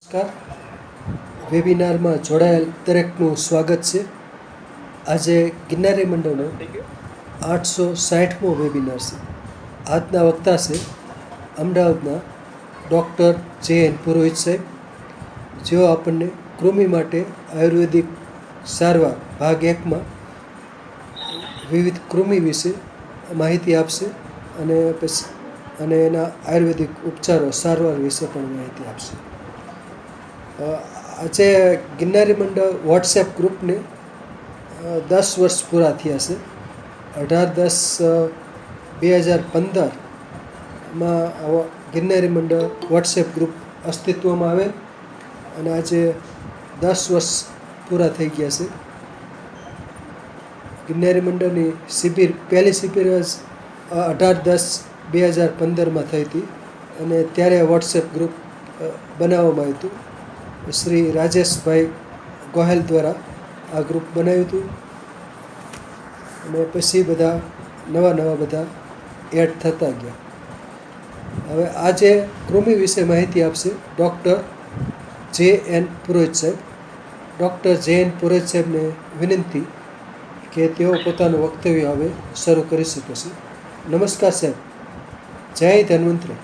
નમસ્કાર. વેબિનારમાં જોડાયેલ દરેકનું સ્વાગત છે. આજે ગિરનારી મંડળનો 860મો વેબિનાર છે. આજના વક્તા છે અમદાવાદના ડૉક્ટર જે.એન. પુરોહિત સાહેબ, જેઓ આપણને કૃમિ માટે આયુર્વેદિક સારવાર ભાગ 1માં વિવિધ કૃમિ વિશે માહિતી આપશે અને એના આયુર્વેદિક ઉપચારો સારવાર વિશે પણ માહિતી આપશે. આજે ગિરનારી મંડળ વોટ્સએપ ગ્રુપને 10 વર્ષ પૂરા થયા છે. 18/10/2015માં ગિરનારી મંડળ વોટ્સએપ ગ્રુપ અસ્તિત્વમાં આવેલ અને આજે 10 વર્ષ પૂરા થઈ ગયા છે. ગિરનારી મંડળની શિબિર પહેલી શિબિર 18/10/2015માં થઈ હતી અને ત્યારે વોટ્સએપ ગ્રુપ બનાવવામાં આવ્યું હતું. શ્રી રાજેશભાઈ ગોહેલ દ્વારા આ ગ્રુપ બનાવ્યું હતું અને પછી બધા નવા બધા એડ થતા ગયા. હવે આજે કૃમિ વિશે માહિતી આપશે ડૉક્ટર જે.એન. પુરોહિત સાહેબ. ડૉક્ટર જે.એન. પુરોહિત સાહેબને વિનંતી કે તેઓ પોતાનું વક્તવ્ય હવે શરૂ કરી શકે છે. નમસ્કાર સાહેબ. જય ધન્વંતરી.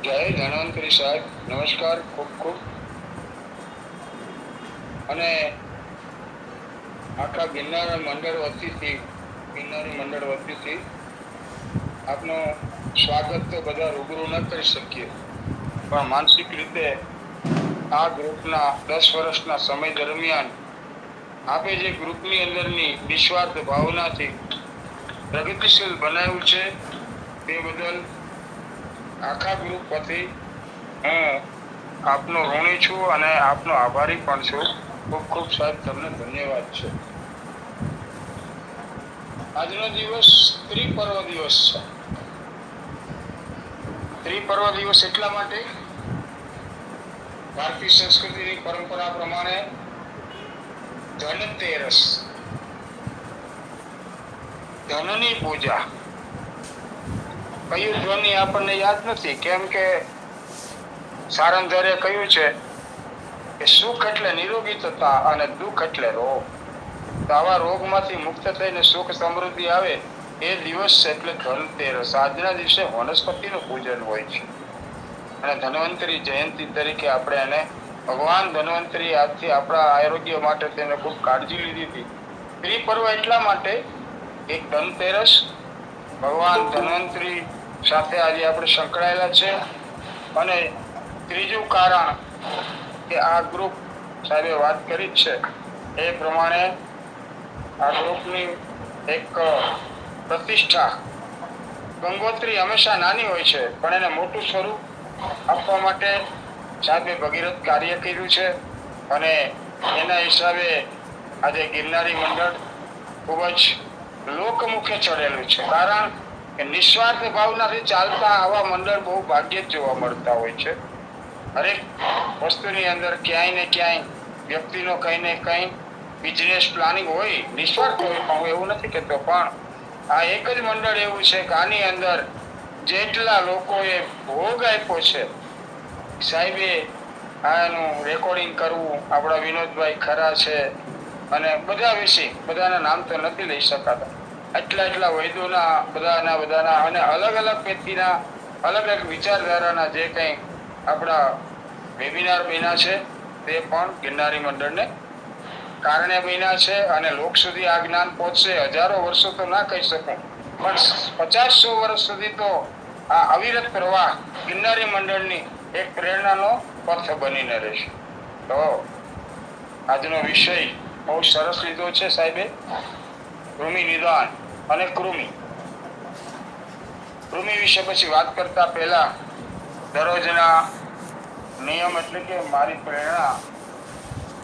જય ધન્વંતરી સાહેબ, નમસ્કાર. ખૂબ ખૂબ અને આખા ગિરનારી મંડળ વતીથી આપનું સ્વાગત તો બધા રૂબરૂ ન કરી શકીએ, પણ માનસિક રીતે આ ગ્રુપના 10 વર્ષના સમય દરમિયાન આપે જે ગ્રુપની અંદરની નિસ્વાર્થ ભાવનાથી પ્રગતિશીલ બનાવ્યું છે તે બદલ આખા ગ્રુપ વતી હું આપનો ઋણી છું અને આપનો આભારી પણ છું. ખૂબ ખૂબ સાહેબ તમને ધન્યવાદ છે. આજનો દિવસ ત્રિપર્વ દિવસ છે. ત્રિપર્વ દિવસ એટલા માટે ભારતીય સંસ્કૃતિની પરંપરા પ્રમાણે ધનતેરસ, ધનની પૂજા. કયું ધન આપણને યાદ નથી, કેમ કે સારંધરે કહ્યું છે કે સુખ એટલે નિરોગીતા અને દુઃખ એટલે રોગ. તો આવા રોગમાંથી મુક્ત થઈને સુખ સમૃદ્ધિ આવે એ દિવસ એટલે ધનતેરસ. આજના દિવસે વનસ્પતિનું પૂજન હોય છે અને ધન્વંતરી જયંતિ તરીકે આપણે એને ભગવાન ધન્વંતરી આજથી આપણા આરોગ્ય માટે તેને ખૂબ કાળજી લીધી હતી. ત્રિપર્વ એટલા માટે એક ધનતેરસ, ભગવાન ધન્વંતરી સાથે આજે આપણે સંકળાયેલા છે. અને ત્રીજું કારણ કે આ ગ્રુપ સાહેબે વાત કરી છે એ પ્રમાણે આ ગ્રુપની એક પ્રતિષ્ઠા, ગંગોત્રી હંમેશા નાની હોય છે પણ એને મોટું સ્વરૂપ આપવા માટે સાહેબે ભગીરથ કાર્ય કર્યું છે અને એના હિસાબે આજે ગિરનારી મંડળ ખૂબ જ લોકમુખે ચડેલું છે. કારણ કે નિસ્વાર્થ ભાવનાથી ચાલતા આવા મંડળ બહુ ભાગ્યે જ જોવા મળતા હોય છે. હરેક વસ્તુની અંદર ક્યાંય ને ક્યાંય વ્યક્તિનો કંઈ ને કંઈ બિઝનેસ પ્લાનિંગ હોય, નિસ્વાર્થ હોય, પણ હું એવું નથી કહેતો, પણ આ એક જ મંડળ એવું છે કે આની અંદર જેટલા લોકોએ ભોગ આપ્યો છે સાહેબે આનું રેકોર્ડિંગ કરવું, આપણા વિનોદભાઈ ખરા છે અને બધા વિશે બધાના નામ તો નથી લઈ શકાતા. એટલા વૈદોના બધાના અને અલગ અલગ વ્યક્તિના અલગ અલગ વિચારધારાના જે કંઈ આપણા વેબિનાર બન્યા છે તે પણ ગિરનારી મંડળને કારણે બન્યા છે અને લોક સુધી આ જ્ઞાન પહોંચશે. હજારો વર્ષો તો ના કહી શકું, પણ 50-100 વર્ષ સુધી તો આ અવિરત પ્રવાહ ગિરનારી મંડળની એક પ્રેરણાનો પથ બનીને રહેશે. તો આજનો વિષય બહુ સરસ લીધો છે સાહેબે, કૃમિ નિદાન અને કૃમિ વિશે પછી વાત કરતા પહેલા દરરોજના નિયમ એટલે કે મારી પ્રેરણા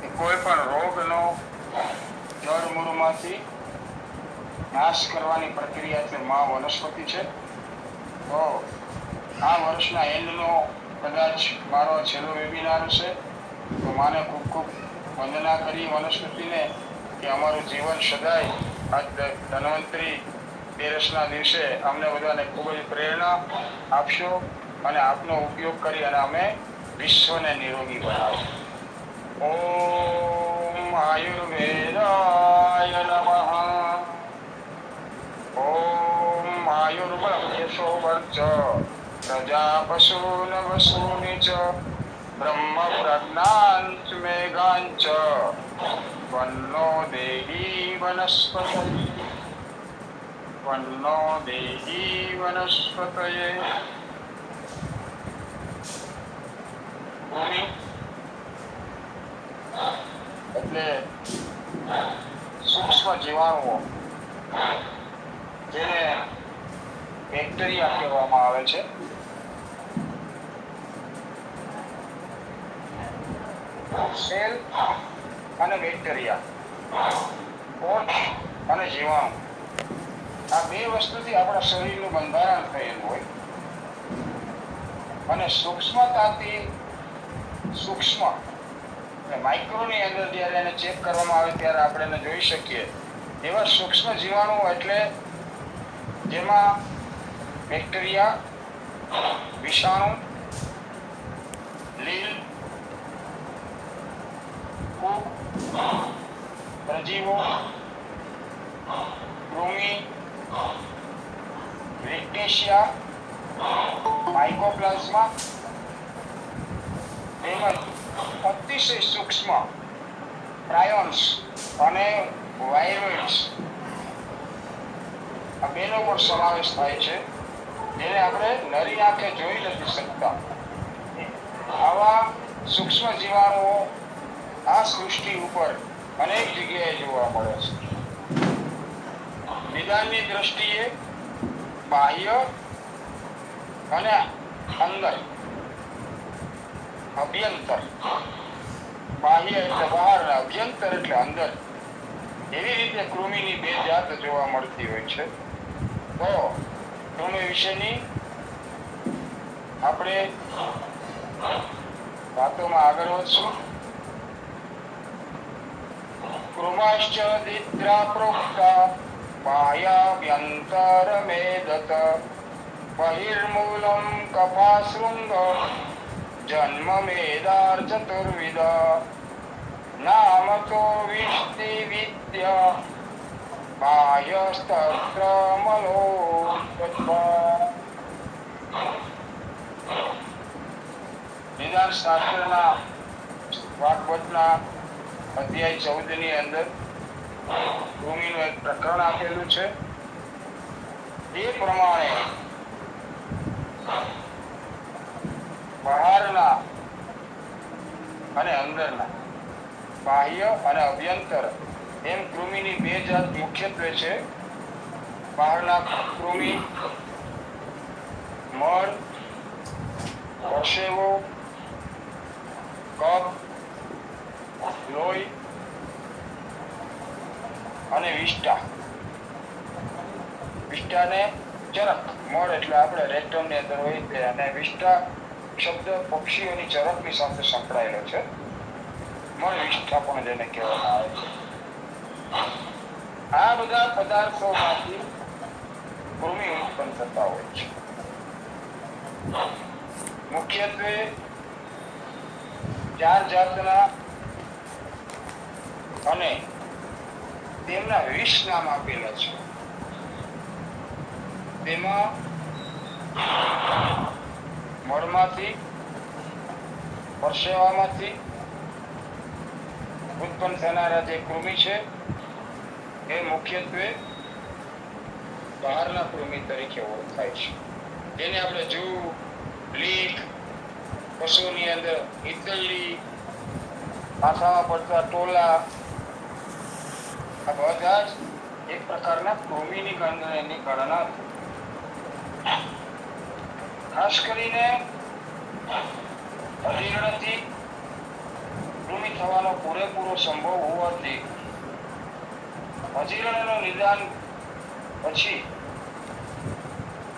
કે કોઈ પણ રોગનો જળમૂળમાંથી નાશ કરવાની પ્રક્રિયા છે મા વનસ્પતિ છે. તો આ વર્ષના એન્ડનો કદાચ મારો છેલ્લો વેબિનાર છે, તો માને ખૂબ ખૂબ વંદના કરી વનસ્પતિને કે અમારું જીવન સદાય આજ ધન્વંતરી તેરસના દિવસે અમને બધાને ખૂબ જ પ્રેરણા આપશો અને આપનો ઉપયોગ કરી અને અમે વિશ્વને નિરોગી બનાવીશું. ઓમ આયુર્વેદાય નમઃ. ઓમ આયુર્વેદેશો વર્ચ પ્રજા પશુન વસૂનિ ચ બ્રહ્મ પ્રજ્ઞાંચ મેઘાંચ વન્નો દેહી વનસ્પતય વન્નો દેહી વનસ્પતયે. ભૂમિ એટલે સૂક્ષ્મ જીવાણુઓ જેને બેક્ટેરિયા કહેવામાં આવે છે. સેલ અને બેક્ટેરિયા, કોષ અને જીવાણુ, આ બે વસ્તુથી આપણા શરીરનું બંધારણ થયેલું હોય અને સૂક્ષ્મતાથી સૂક્ષ્મ માઇક્રોની અંદર જ્યારે એને ચેક કરવામાં આવે ત્યારે આપણે એને જોઈ શકીએ એવા સૂક્ષ્મ જીવાણુ એટલે જેમાં બેક્ટેરિયા, વિષાણુ, લીલ, ફૂગ, પ્રજીવો, કૃમિ, રિક્ટેશિયા, માઇકોપ્લાઝ્મા તેમજ અતિશય સૂક્ષ્મ પ્રાયોન્સ અને વાયરોઇડ્સ, આ બેનો પણ સમાવેશ થાય છે જેને આપણે નરી આંખે જોઈ નથી શકતા. આવા સૂક્ષ્મ જીવાણુઓ આ સૃષ્ટિ ઉપર અનેક જગ્યાએ જોવા મળે છે. નિદાનની દ્રષ્ટિએ બાહ્ય અને અંદર, અભ્યંતર, બાહ્ય એટલે બહાર, અભ્યંતર એટલે અંદર, એવી રીતે કૃમિની બે જાત જોવા મળતી હોય છે. તો કૃમિ વિશેની આપણે વાતોમાં આગળ વધશું. કૃમાશ્ચ દિત્રા પ્રોક્તા બાહ્યાભ્યંતર મેદત બહિર્મૂલમ કપાશૃંગ જન્મ મેદાર ચતુર્વિદ નામતો વિષ્ટિ વિદ્યા બાહ્યસ્તત્ર મલો. નિદાન શાસ્ત્રના ભાગવતના અધ્યાય 14 ની અંદર કૃમિનું એક પ્રકરણ આપેલું છે. એ પ્રમાણે બહારના અને અંદરના, બાહ્ય અને અભ્યંતર એમ કૃમિની બે જાત મુખ્યત્વે છે. બહારના કૃમિ મળ, પરસેવો, કફ, લોહી અને વિષ્ટા. વિષ્ટાને ચરક, મળ એટલે આપણે રેક્ટમની અંદર હોય તે, અને વિષ્ટા શબ્દ પક્ષીઓની ચરકની સાથે સંકળાયેલો છે. મળ વિષ્ટા પણ જેને કહેવામાં આવે છે. આ બધા પદાર્થોમાંથી કૃમિ ઉત્પન્ન થતા હોય છે. મુખ્યત્વે 4 જાતના અને તેમના વિષ નામ આપેલા છે. તેમાં મળમાંથી, પરસેવામાંથી ઉત્પન્ન થનારા જે કૃમિ છે એ મુખ્યત્વે બહારના કૃમિ તરીકે ઓળખાય છે. જેને આપણે જૂ, લીક, પશુની અંદર ઈતળી, માથામાં પડતા ટોલા, આ બધા જ એક પ્રકારના કૃમિની એની ગણના. ખાસ કરીને અજીર્ણથી કૃમિ થવાનો પૂરેપૂરો સંભવ હોવાથી અજીર્ણનું નિદાન પછી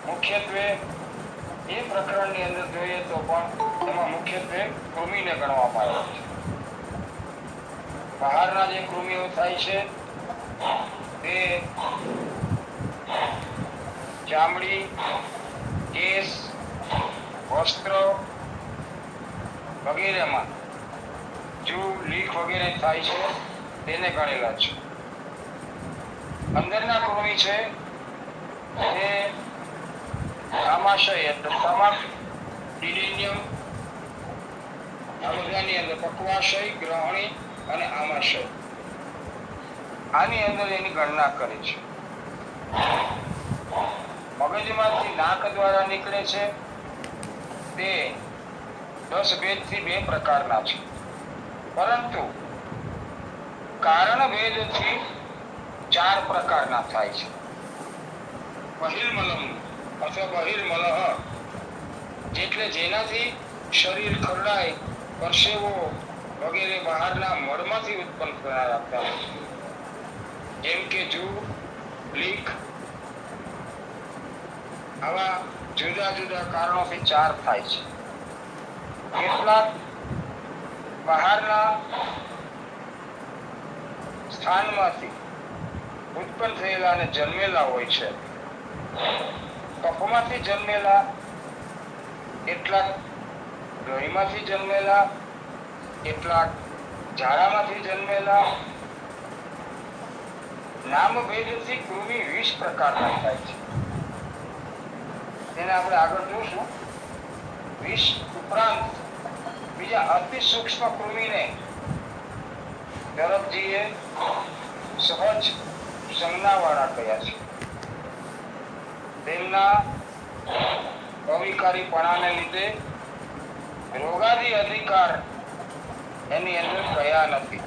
મુખ્યત્વે એ પ્રકરણની અંદર જોઈએ તો પણ એમાં મુખ્યત્વે કૃમિને ગણવામાં આવે છે. બહારના જે કૃમિઓ થાય છે તે ચામડી, કેસ, વસ્ત્ર વગેરેમાં જૂ, લીખ વગેરે થાય છે તેને ગણેલા છે. અંદરના કૃમિ છે તે આમાશય એટલે સ્ટમક, ડિલિનિયમ, આ બધાની અંદર પક્વાશય, ગ્રહણી અને આમાશય, આની અંદર એની ગણના કરે છે. મગજમાંથી નાક દ્વારા નીકળે છે તે 10 ભેદથી 2 પ્રકારના છે, પરંતુ કારણ ભેદથી 4 પ્રકારના થાય છે. બહિર્મલમ અથવા બહિર્મલહ એટલે જેનાથી શરીર ખરડાય, પરસેવો વગેરે બહારના મળમાંથી ઉત્પન્ન થતા હોય છે, જેમ કે જૂ, લીખ, આવા જુદા જુદા કારણોથી 4 થાય છે. કેટલાક બહારના સ્થાનમાંથી ઉત્પન્ન થયેલા અને જન્મેલા હોય છે. કફમાંથી જન્મેલા, કેટલાક લોહીમાંથી જન્મેલા, કેટલાક ઝાડામાંથી જન્મેલા. નામ ભેદથી કૃમિ 20 પ્રકારના થાય છે. તેને આપણે આગળ જોશું. 20 ઉપરાંત બીજા અતિ સૂક્ષ્મ કૃમિને તરફજીએ સહજ સંજ્ઞાવાળા કયા છે. તેમના અવિકારીપણાને લીધે રોગાદી અધિકાર એની અંદર કયા નથી.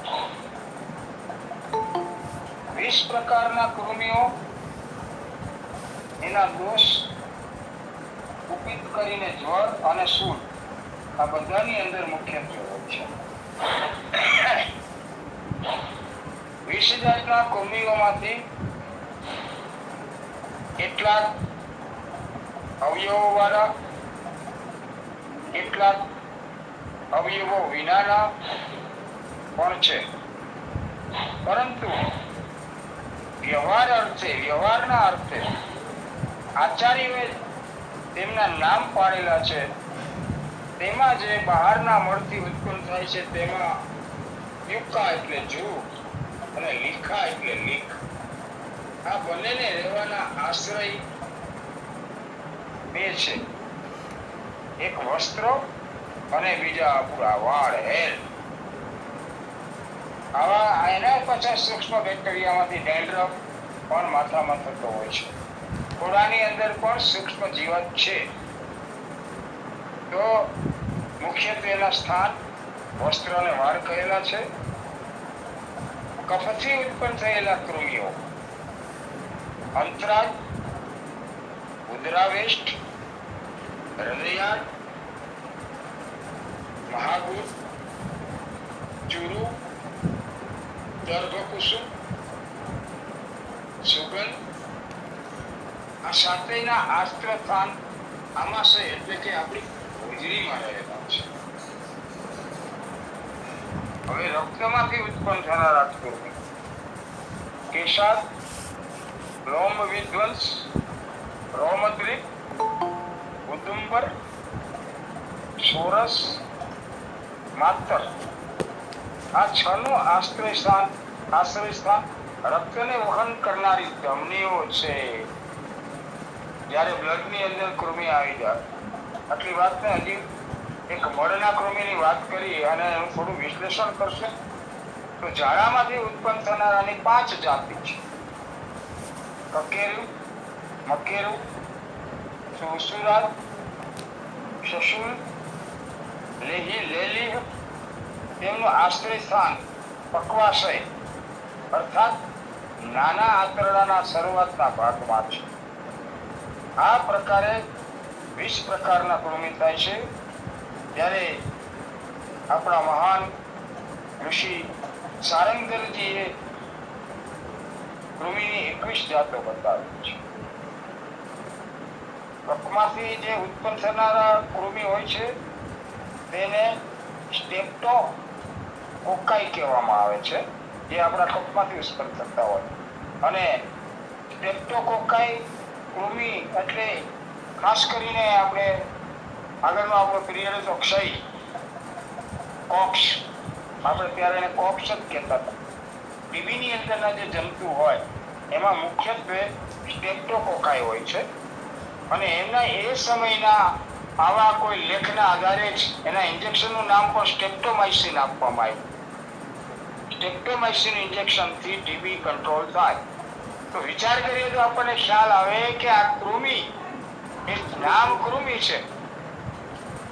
20 પ્રકારના કૃમિઓ એના દોષ કુપિત કરીને જ્વર અને શૂળ આ બધાની અંદર મુખ્યત્વે હોય છે. 20 જાતના કૃમિઓમાંથી કેટલાક અવયવો વાળા, કેટલાક અવયવો વિનાના પણ છે, પરંતુ વ્યવહારના અર્થે આચાર્યોએ તેમના નામ પાડેલા છે. તેમાં જે બહારના મળથી ઉત્પન્ન થાય છે તેમાં યુક્કા એટલે જૂ અને લીખા એટલે લીખ, આ બંનેને રહેવાના આશ્રય 2 છે. એક વસ્ત્રો અને બીજા પૂરા વાળ, હેર. આવા એના 50 સૂક્ષ્મ બેક્ટેરિયામાંથી ડેન્ડ્રફ પણ માથામાં થતો હોય છે. ઘોડાની અંદર પણ સૂક્ષ્મ જીવાત છે. તો મુખ્યત્વેના સ્થાન વસ્ત્ર અને વાળ કહેલા છે. કફથી ઉત્પન્ન થયેલા કૃમિઓ અંતરાજ, ઉદરાવેષ્ટ, હૃદયાળ, મહાગુર, ચુરુ, ગર્ભકુસુમ, સુગંધ, આ સાતેયના આસ્ત્રસ્થાન આમાશય એટલે કે આપણી હોજરીમાં રહેલા છે. હવે રક્તમાંથી ઉત્પન્ન થનારા કૃમિ કેશાદ, લોમ વિધ્વંસ, રોમદ્રિપ, ઉદુંબર, સોરસ, માતર, આ 6 નું આશ્રય સ્થાન રક્તને વહન કરનારી ધમનીઓ છે. જ્યારે બ્લડની અંદર કૃમિ આવી જાય, આટલી વાતને હજી એક મળના કૃમિની વાત કરી અને એનું થોડું વિશ્લેષણ કરશે તો ઝાડામાંથી ઉત્પન્ન થનારાની 5 જાતિ છે. કકેરુ, મકેરુ, સુસુરાદ, શશુલ, લેલીહ. તેમનું આશ્રય સ્થાન પક્વાશય અર્થાત નાના આંતરડાના શરૂઆતના ભાગમાં છે. આ પ્રકારે 20 પ્રકારના કૃમિ થાય છે. ત્યારે આપણા મહાન ઋષિ સારંગરજીએ કૃમિની 21 જાતો બતાવી છે. કફમાંથી જે ઉત્પન્ન થનારા કૃમિ હોય છે તેને સ્ટેપ્ટોકોકાઈ કહેવામાં આવે છે, જે આપણા કફમાંથી ઉત્પન્ન થતા હોય. અને સ્ટ્રેપ્ટોકોકાઈ કૃમિ એટલે ખાસ કરીને આપણે આગળનો આપણો પીરિયડ હતો ક્ષય, કોક્સ, આપણે ત્યારે એને કોક્સ જ કહેતા હતા. ટીબીની અંદરના જે જંતુ હોય એમાં મુખ્યત્વે સ્ટ્રેપ્ટોકોકાઈ હોય છે અને એમના એ સમયના આવા કોઈ લેખના આધારે જ એના ઇન્જેક્શનનું નામ પણ સ્ટ્રેપ્ટોમાઇસિન આપવામાં આવ્યું. સ્ટ્રેપ્ટોમાઇસિન ઇન્જેક્શનથી ટીબી કંટ્રોલ થાય. તો વિચાર કરીએ તો આપણને ખ્યાલ આવે કે આ કૃમિ એક નામ કૃમિ છે.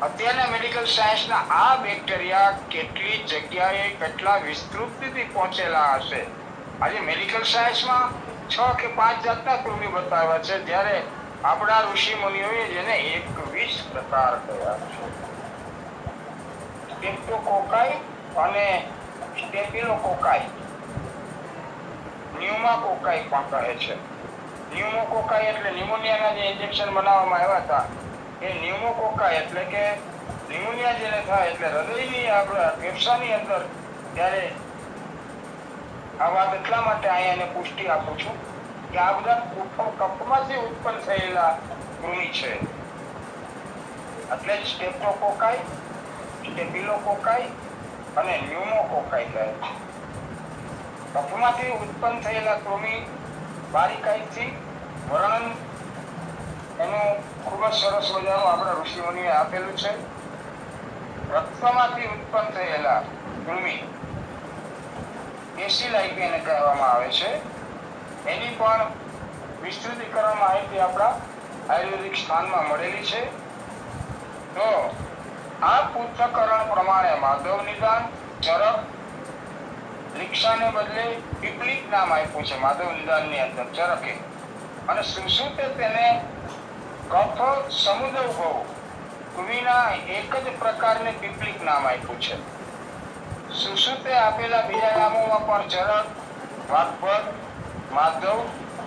અત્યારના મેડિકલ સાયન્સના આ બેક્ટેરિયા કેટલી જગ્યાએ કેટલા વિસ્તૃતિથી પહોંચેલા હશે. આજે મેડિકલ સાયન્સમાં 6 કે 5 જાતના કૃમિ બતાવ્યા છે, જ્યારે આપણા ઋષિ મુનિઓએ જેને 21 પ્રકાર કહ્યા છે. સ્ટ્રેપ્ટોકોકાઈ અને સ્ટેફિલોકોકાઈ, ન્યુમોકોકાઈ પણ કહે છે. ન્યુમોકોકાઈ એટલે ન્યુમોનિયાના જે ઇન્જેક્શન બનાવવામાં આવ્યા હતા એ ન્યુમોકોકાઈ એટલે કે ન્યુમોનિયા જેને થાય એટલે હૃદયની આપણા ફેફસાની અંદર. ત્યારે આ વાત એટલા માટે અહીંયા એને પુષ્ટિ આપું છું કે આ બધા કફમાંથી ઉત્પન્ન થયેલા કૃમિ છે. એટલે જ સ્ટેપ્ટોકોકાઈ, સ્ટેફિલોકોકાઈ અને ન્યુમોકોકાઈ કહે છે. કફમાંથી ઉત્પન્ન થયેલા કૃમિ બારીકાઈથી વર્ણન એનું ખૂબ જ સરસ મજાનું આપણા ઋષિમુનિએ આપેલું છે. રક્તમાંથી ઉત્પન્ન થયેલા કૃમિ બેસિલાઈ એને કહેવામાં આવે છે. એની પણ વિસ્તૃતીકરણ માહિતી આપણા આયુર્વેદિક સ્થાનમાં મળેલી છે. તો આ પૃથ્થકરણ પ્રમાણે માધવ નિદાન ચરક રિક્ષાને બદલે પીપલિક નામ આપ્યું છે માધવ નિદાનની અંદર ચરકે. અને સુશ્રુતે તેને કફ સમુદ્રભવ કૃમિના એક જ પ્રકારને પીપલિક નામ આપ્યું છે. સુશ્રુતે આપેલા બીજા નામોમાં પણ ચરક, વાઘભટ, માધવ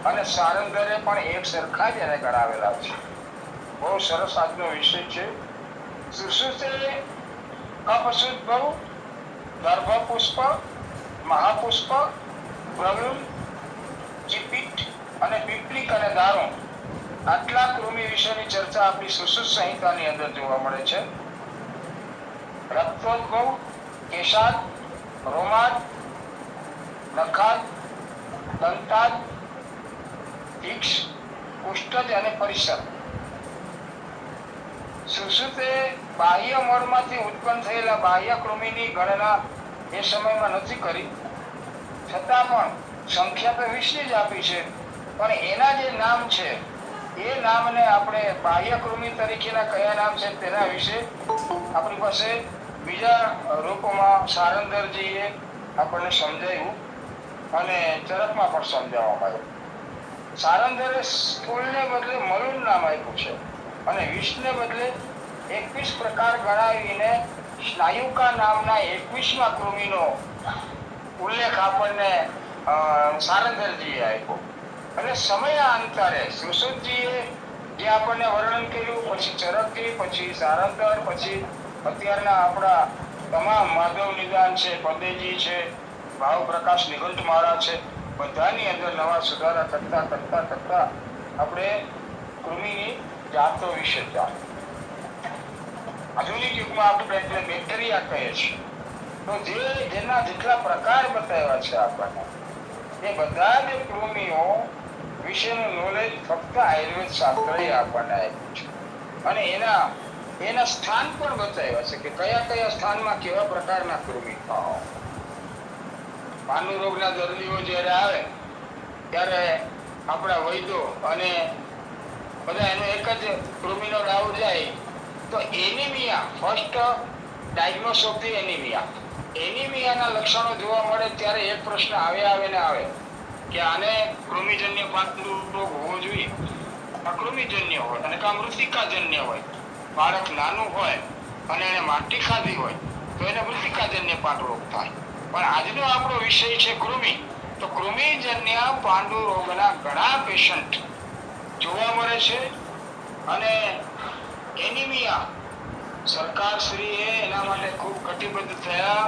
અને સારંગધરે પણ એક સરખા જ એને ગણાવેલા છે. બહુ સરસ આજનો વિષય છે. સુશ્રુતે કફશુદ્ધભવ, ગર્ભપુષ્પ, મહાપુષ્પ, પ્રવીણ, ચિપિટ અને પીપલિક અને દારૂણ આટલા કૃમિ વિશેની ચર્ચા આપણી સુશ્રુત સંહિતાની અંદર જોવા મળે છે. રક્તોદ્ભવ, કેશાદ, રોમાદ, નખાદ, દંતાદ, તીક્ષ્ણ, કુષ્ઠજ અને પરિસર. સુશ્રુતે બાહ્ય મળમાંથી ઉત્પન્ન થયેલા બાહ્ય કૃમિની ગણના એ સમયમાં નથી કરી, છતાં પણ સંખ્યા તો 20 જ આપી છે. પણ એના જે નામ છે એ નામને આપણે બાહ્ય કૃમિ તરીકેના કયા નામ છે તેના વિશે આપણી પાસે બીજા રૂપોમાં સારંગધરજીએ આપણને સમજાવ્યું અને ચરકમાં પણ સમજાવવામાં આવ્યું. સારંગધરે સ્થૂળને બદલે મલૂન નામ આપ્યું છે અને વિષને બદલે 21 પ્રકાર ગણાવીને સ્નાયુકા નામના 21મા કૃમિનો ઉલ્લેખ આપણને સારંગધરજીએ આપ્યો. અને સમયાંતરે સુશ્રુતજીએ જે આપણને વર્ણન કર્યું, પછી ચરકજી, પછી સારંગધર, પછી અત્યારના આપણા તમામ માધવ નિદાન છે, પદેજી છે, ભાવ પ્રકાશ નિઘંટમાળા છે, બધાની અંદર નવા સુધારા કરતા કરતા કરતા આપણે કૃમિની જાતો વિશે જાણ્યું. આધુનિક યુગમાં આપણે એટલે બેક્ટેરિયા કહીએ છીએ. તો જેના જેટલા પ્રકાર બતાવ્યા છે આપણને એ બધા જ કૃમિઓ વિશેનું નોલેજ ફક્ત આયુર્વેદ શાસ્ત્રએ આપણને આપ્યું છે. અને એના સ્થાન પણ બતાવ્યા છે કે કયા કયા સ્થાનમાં કેવા પ્રકારના કૃમિ થાય. પાંડુ રોગના દર્દીઓ જ્યારે આવે ત્યારે આપણા વૈદ્યો અને બધા એનો એક જ કૃમિનો ડાઉટ જાય તો anaemia, first diagnose of the એનિમિયાના લક્ષણો જોવા મળે ત્યારે એક પ્રશ્ન આવે કે આને કૃમિજન્ય પાંડુ રોગ હોવો જોઈએ. અકૃમિજન્ય હોય અને કાં મૃતિકાજન્ય હોય. બાળક નાનું હોય અને એને માટી ખાધી હોય તો એને મૃતિકાજન્ય પાંડુ રોગ થાય. પણ આજનો આપણો વિષય છે કૃમિ. તો કૃમિજન્ય પાંડુ રોગના ઘણા પેશન્ટ જોવા મળે છે. અને એનિમિયા સરકારશ્રીએ એના માટે ખૂબ કટિબદ્ધ થયા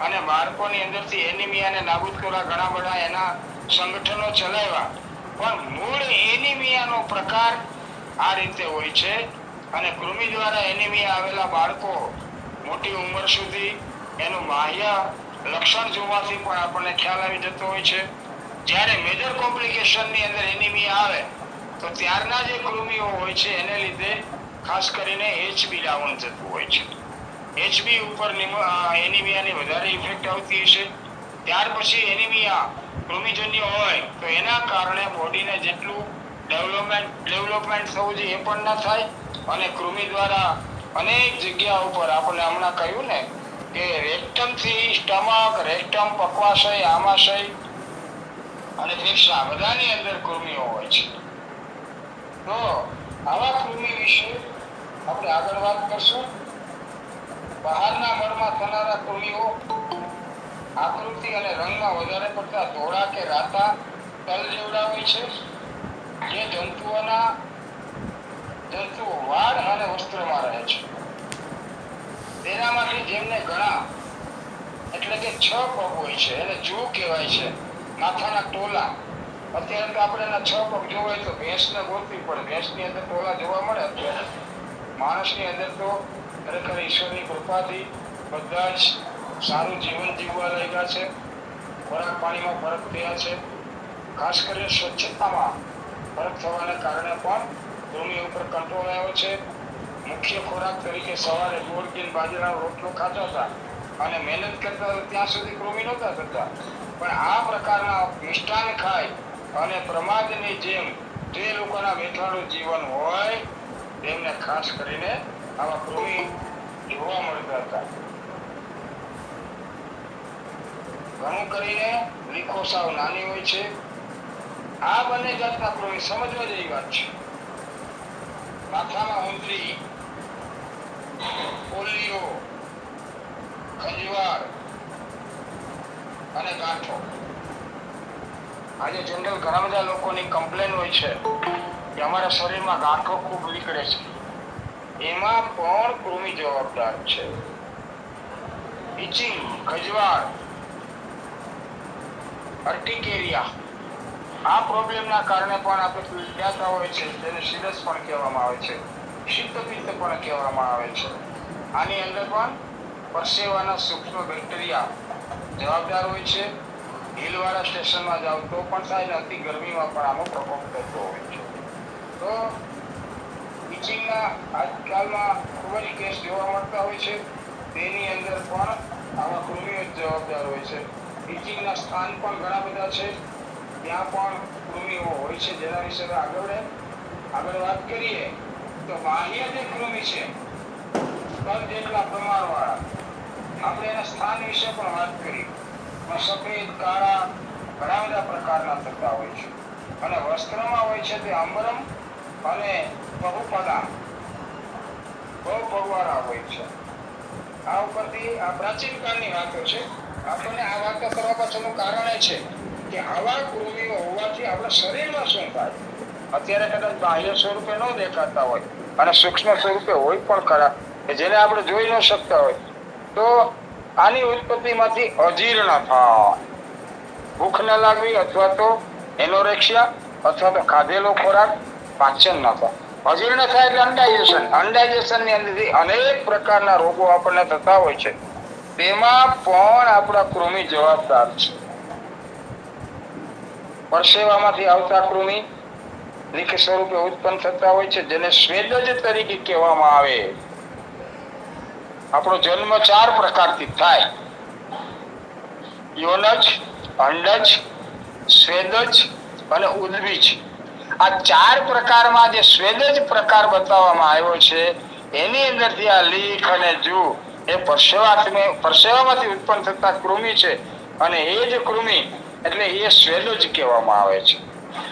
અને બાળકોની અંદરથી એનિમિયાને નાબૂદ કરવા ઘણા બધા એના સંગઠનો ચલાવ્યા, પણ મૂળ એનિમિયાનો પ્રકાર આ રીતે હોય છે. અને કૃમિ દ્વારા એનિમિયા આવેલા બાળકો મોટી ઉંમર સુધી એનું બાહ્ય લક્ષણ જોવાથી પણ આપણને ખ્યાલ આવી જતો હોય છે. જ્યારે મેજર કોમ્પ્લિકેશનની અંદર એનિમિયા આવે તો ત્યારના જે કૃમિઓ હોય છે એને લીધે ખાસ કરીને HB ડાઉન થતું હોય છે. HB ઉપર એનિમિયાની વધારે ઇફેક્ટ આવતી હશે. ત્યાર પછી એનિમિયા કૃમિજન્ય હોય તો એના કારણે બોડીને જેટલું ડેવલપમેન્ટ થવું જોઈએ એ પણ ન થાય, અને કૃમિ દ્વારા અનેક જગ્યા ઉપર આપણે હમણાં કહ્યું ને કે રેક્ટમ થી સ્ટમક, રેક્ટમ, પક્વાશય, આમાશય અને ફેફસા બધાની અંદર કૃમિઓ હોય છે. તો આવા કૃમિ વિશે આપણે આગળ વાત કરશું. બહારના મળમાં થનારા કૃમિઓ આકૃતિ અને રંગમાં વધારે પડતા ધોળા કે રાતા તલ જેવડા હોય છે, જે જંતુઓ વાળ અને વસ્ત્રમાં રહે છે. તેનામાંથી જેમને ઘણા એટલે કે 6 પગ હોય છે એને જૂ કહેવાય છે, માથાના ટોલા. અત્યારે તો આપણે એના 6 પગ જોવાય તો ભેંસને ગોતવી પડે, ભેંસની અંદર ટોલા જોવા મળે. અત્યારે માણસની અંદર તો ખરેખર ઈશ્વરની કૃપાથી બધા જ સારું જીવન જીવવા લાગ્યા છે. ખોરાક પાણીમાં ફરક થયા છે, ખાસ કરીને સ્વચ્છતામાં ફરક થવાને કારણે પણ કૃમિ ઉપર કંટ્રોલ આવ્યો છે. મુખ્ય ખોરાક તરીકે સવારે ગોળ કે બાજરાનો રોટલો ખાતા હતા અને મહેનત કરતા ત્યાં સુધી કૃમિ નહોતા થતા. પણ આ પ્રકારના મિષ્ટાન ખાય અને પ્રમાદની જેમ જે લોકોના બેઠાડું જીવન હોય તેમને ખાસ કરીને આવા કૃમિ જોવા મળતા હતા. ઘણું કરીને લીખો સાવ નાની હોય છે. આ બંને જાતના કૃમિ સમજવા જેવી વાત છે. માથામાં ઉંદરી, પોલિયો, ખંજવાળ અને ગાંઠો. આજે જનરલ ઘણા બધા લોકોની કમ્પ્લેન હોય છે કે અમારા શરીરમાં ગાંઠો ખૂબ નીકળે છે. એમાં પણ કૃમિ જવાબદાર છે. ઇચિંગ, ખજવાળ, અર્ટિકેરિયા આ પ્રોબ્લેમના કારણે પણ આપણે પીડાતા હોય છે, જેને સિરસ પણ કહેવામાં આવે છે, શીતપિત્ત પણ કહેવામાં આવે છે. આની અંદર પણ પરસેવાના સૂક્ષ્મ બેક્ટેરિયા જવાબદાર હોય છે. હિલવાળા સ્ટેશનમાં જાવ તો પણ થાય ને અતિ ગરમીમાં પણ આનો પ્રકોપ થતો હોય છે. તો ઇચિંગના આજકાલમાં ખૂબ જ કેસ જોવા મળતા હોય છે. તેની અંદર પણ આવા કૃમિઓ જવાબદાર હોય છે. ઇચિંગના સ્થાન પણ ઘણા બધા છે, ત્યાં પણ કૃમિઓ હોય છે, જેના વિશે આગળ વાત કરીએ તો બાહ્ય જે કૃમિ છે કદ જેટલા પ્રમાણવાળા, આપણે એના સ્થાન વિશે પણ વાત કરી. સફેદ, કાળા ઘણા બધા પ્રકારના થતા હોય છે. અને વસ્ત્રમાં હોય છે તે અંબરમ અને બહુપદા, બહુ પગવાળા હોય છે. આ ઉપરથી આ પ્રાચીન કાળની વાતો છે. આપણને આ વાતો કરવા પાછળનું કારણ એ છે કે આવા કૃમિઓ હોવાથી આપણા શરીરમાં શું થાય. અત્યારે કદાચ બાહ્ય સ્વરૂપે ન દેખાતા હોય અને સૂક્ષ્મ સ્વરૂપે હોય પણ ખરા કે જેને આપણે જોઈ ન શકતા હોય, તો આની ઉત્પત્તિમાંથી અજીર્ણ થાય, ભૂખ ન લાગવી, અથવા તો એનોરેક્સિયા, અથવા તો ખાધેલો ખોરાક પાચન ન થાય. અજીર્ણ થાય એટલે અનડાઇજેશનની અંદરથી અનેક પ્રકારના રોગો આપણને થતા હોય છે. તેમાં પણ આપણા કૃમિ જવાબદાર છે. પરસેવામાંથી આવતા કૃમિ લીખ સ્વરૂપે ઉત્પન્ન થતા હોય છે, જેને સ્વેદજ તરીકે કહેવામાં આવે. આપણો જન્મ 4 પ્રકારથી થાય: યોનજ, અંડજ, સ્વેદજ અને ઉદ્બીજ. આ 4 પ્રકારમાં જે સ્વેદજ પ્રકાર બતાવવામાં આવ્યો છે એની અંદરથી આ લીખ અને જૂ એ પરસેવામાંથી ઉત્પન્ન થતા કૃમિ છે. અને એ જ કૃમિ એટલે એ સ્વેદજ કહેવામાં આવે છે.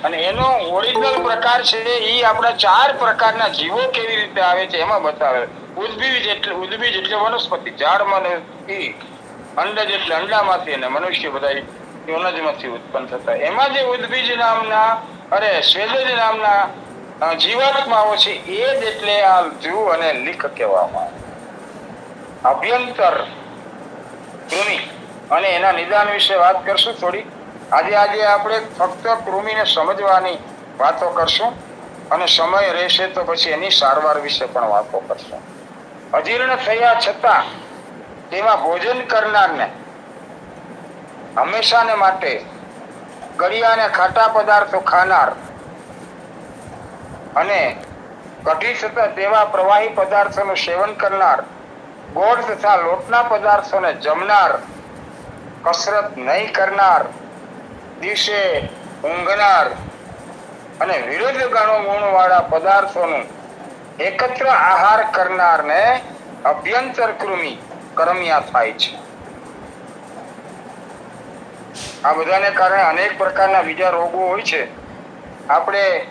અને એનો ઓરિજિનલ પ્રકાર છે એ આપણા 4 પ્રકારના જીવો કેવી રીતે આવે છે એમાં બતાવે. ઉદ્બીજ એટલે વનસ્પતિ, ઝાડમાંથી. અંડજ એટલે અંડામાંથી, અને મનુષ્ય બધા યોનજમાંથી ઉત્પન્ન થતા. એમાં જે ઉદ્બીજ નામના સ્વેદજ નામના જીવાત્માઓ છે એ જ એટલે આ જૂ અને લીખ કહેવામાં આવે. અભ્યંતર કૃમિ અને એના નિદાન વિશે વાત કરશું થોડી. આજે આપણે ફક્ત કૃમિને સમજવાની વાતો કરશું અને સમય રહેશે તો પછી એની સારવાર વિશે પણ વાતો કરશું. અજીર્ણ થયા છતાં તેમાં ભોજન કરનારને હંમેશાને માટે ગળ્યા અને ખાટા પદાર્થો ખાનાર અને કઢી થતા તેવા પ્રવાહી પદાર્થોનું સેવન કરનાર, ગોળ તથા લોટના પદાર્થોને જમનાર, કસરત નહીં કરનાર, દિવસે ઊંઘનાર અને વિરુદ્ધ ગુણવાળા પદાર્થોનું એકત્ર આહાર કરનારને અભ્યંતર કૃમિ કરમિયા થાય છે. આ બધાને કારણે અનેક પ્રકારના બીજા રોગો હોય છે. આપણે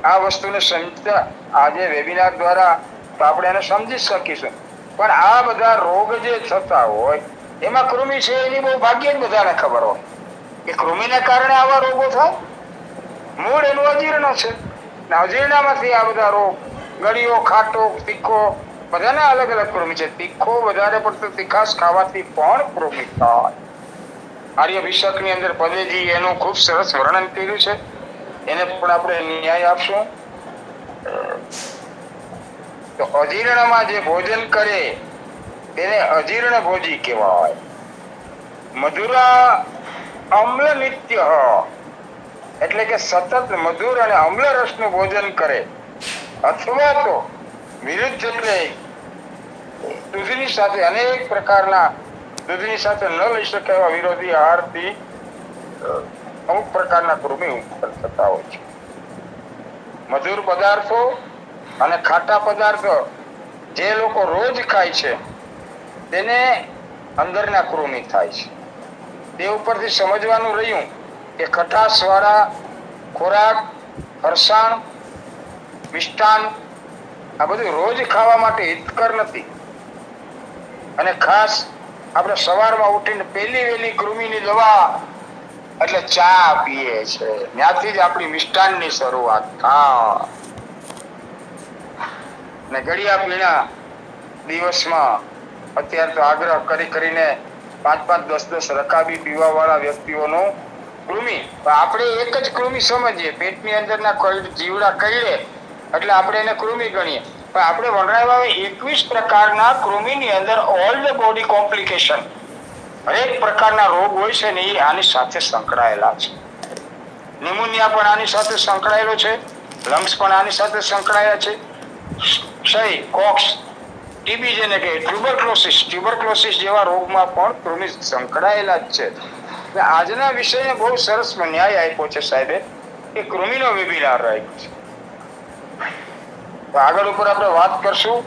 આ વસ્તુને સમજતા આજે વેબિનાર દ્વારા તો આપણે એને સમજી શકીશું, પણ આ બધા રોગ જે થતા હોય એમાં કૃમિ છે એની બહુ ભાગ્યે જ બધાને ખબર હોય કે કૃમિને કારણે આવા રોગો થાય. મૂળ એનું અજીર્ણ છે. અજીર્ણમાંથી આ બધા રોગ, ગળ્યો, ખાટો, તીખો, બધાને અલગ અલગ કૃમિ છે. તીખો વધારે પડતો તીખાશ ખાવાથી પણ કૃમિ થાય. આર્ય વિષક ની અંદર પદેજી એનું ખૂબ સરસ વર્ણન કર્યું છે, એને પણ આપણે ન્યાય આપશું. તો અજીર્ણમાં જે ભોજન કરે તેને અજીર્ણ ભોજી કહેવાય. મધુરા અમ્લ નિત્ય એટલે કે સતત મધુર અને અમ્લ રસનું ભોજન કરે, અથવા તો વિરુદ્ધ એટલે દૂધની સાથે અનેક પ્રકારના દૂધની સાથે ન લઈ શકે એવા વિરોધી આહારથી અમુક પ્રકારના કૃમિ ઉત્પન્ન થતા હોય છે. મધુર પદાર્થો અને ખાટા પદાર્થો જે લોકો રોજ ખાય છે તેને અંદરના કૃમિ થાય છે. તે ઉપરથી સમજવાનું રહ્યું કે ખટાશ વાળા ખોરાક, ફરસાણ, મિષ્ટાન આ બધું રોજ ખાવા માટે હિતકર નથી. અને ખાસ આપણે સવારમાં ઉઠીને પહેલી વહેલી કૃમિની દવા એટલે ચા પીએ છે, ત્યાંથી જ આપણી મિષ્ટાનની શરૂઆત થાય. ને ગળ્યા પીણા દિવસમાં અત્યારે તો આગ્રહ કરીને 5-5, 10-10 રકાબી પીવા વાળા વ્યક્તિઓનું કૃમિ. આપણે એક જ કૃમિ સમજીએ, પેટની અંદરના જીવડા કઈડે એટલે આપણે એને કૃમિ ગણીએ, પણ આપણે વણરાવ્યા 21 પ્રકારના કૃમિની અંદર ઓલ ધ બોડી કોમ્પ્લિકેશન, હરેક પ્રકારના રોગ હોય છે ને એ આની સાથે સંકળાયેલા છે. ન્યુમોનિયા પણ આની સાથે સંકળાયેલો છે, લંગ્સ પણ આની સાથે સંકળાયેલા છે, ક્ષય, કોક્સ, ટીબી જેને કે ટ્યુબરક્લોસિસ જેવા રોગમાં પણ કૃમિ સંકળાયેલા જ છે. આજના વિષયને બહુ સરસ ન્યાય આપ્યો છે સાહેબે કે કૃમિનો વેબિનાર રાખ્યો છે. તો આગળ ઉપર આપણે વાત કરશું.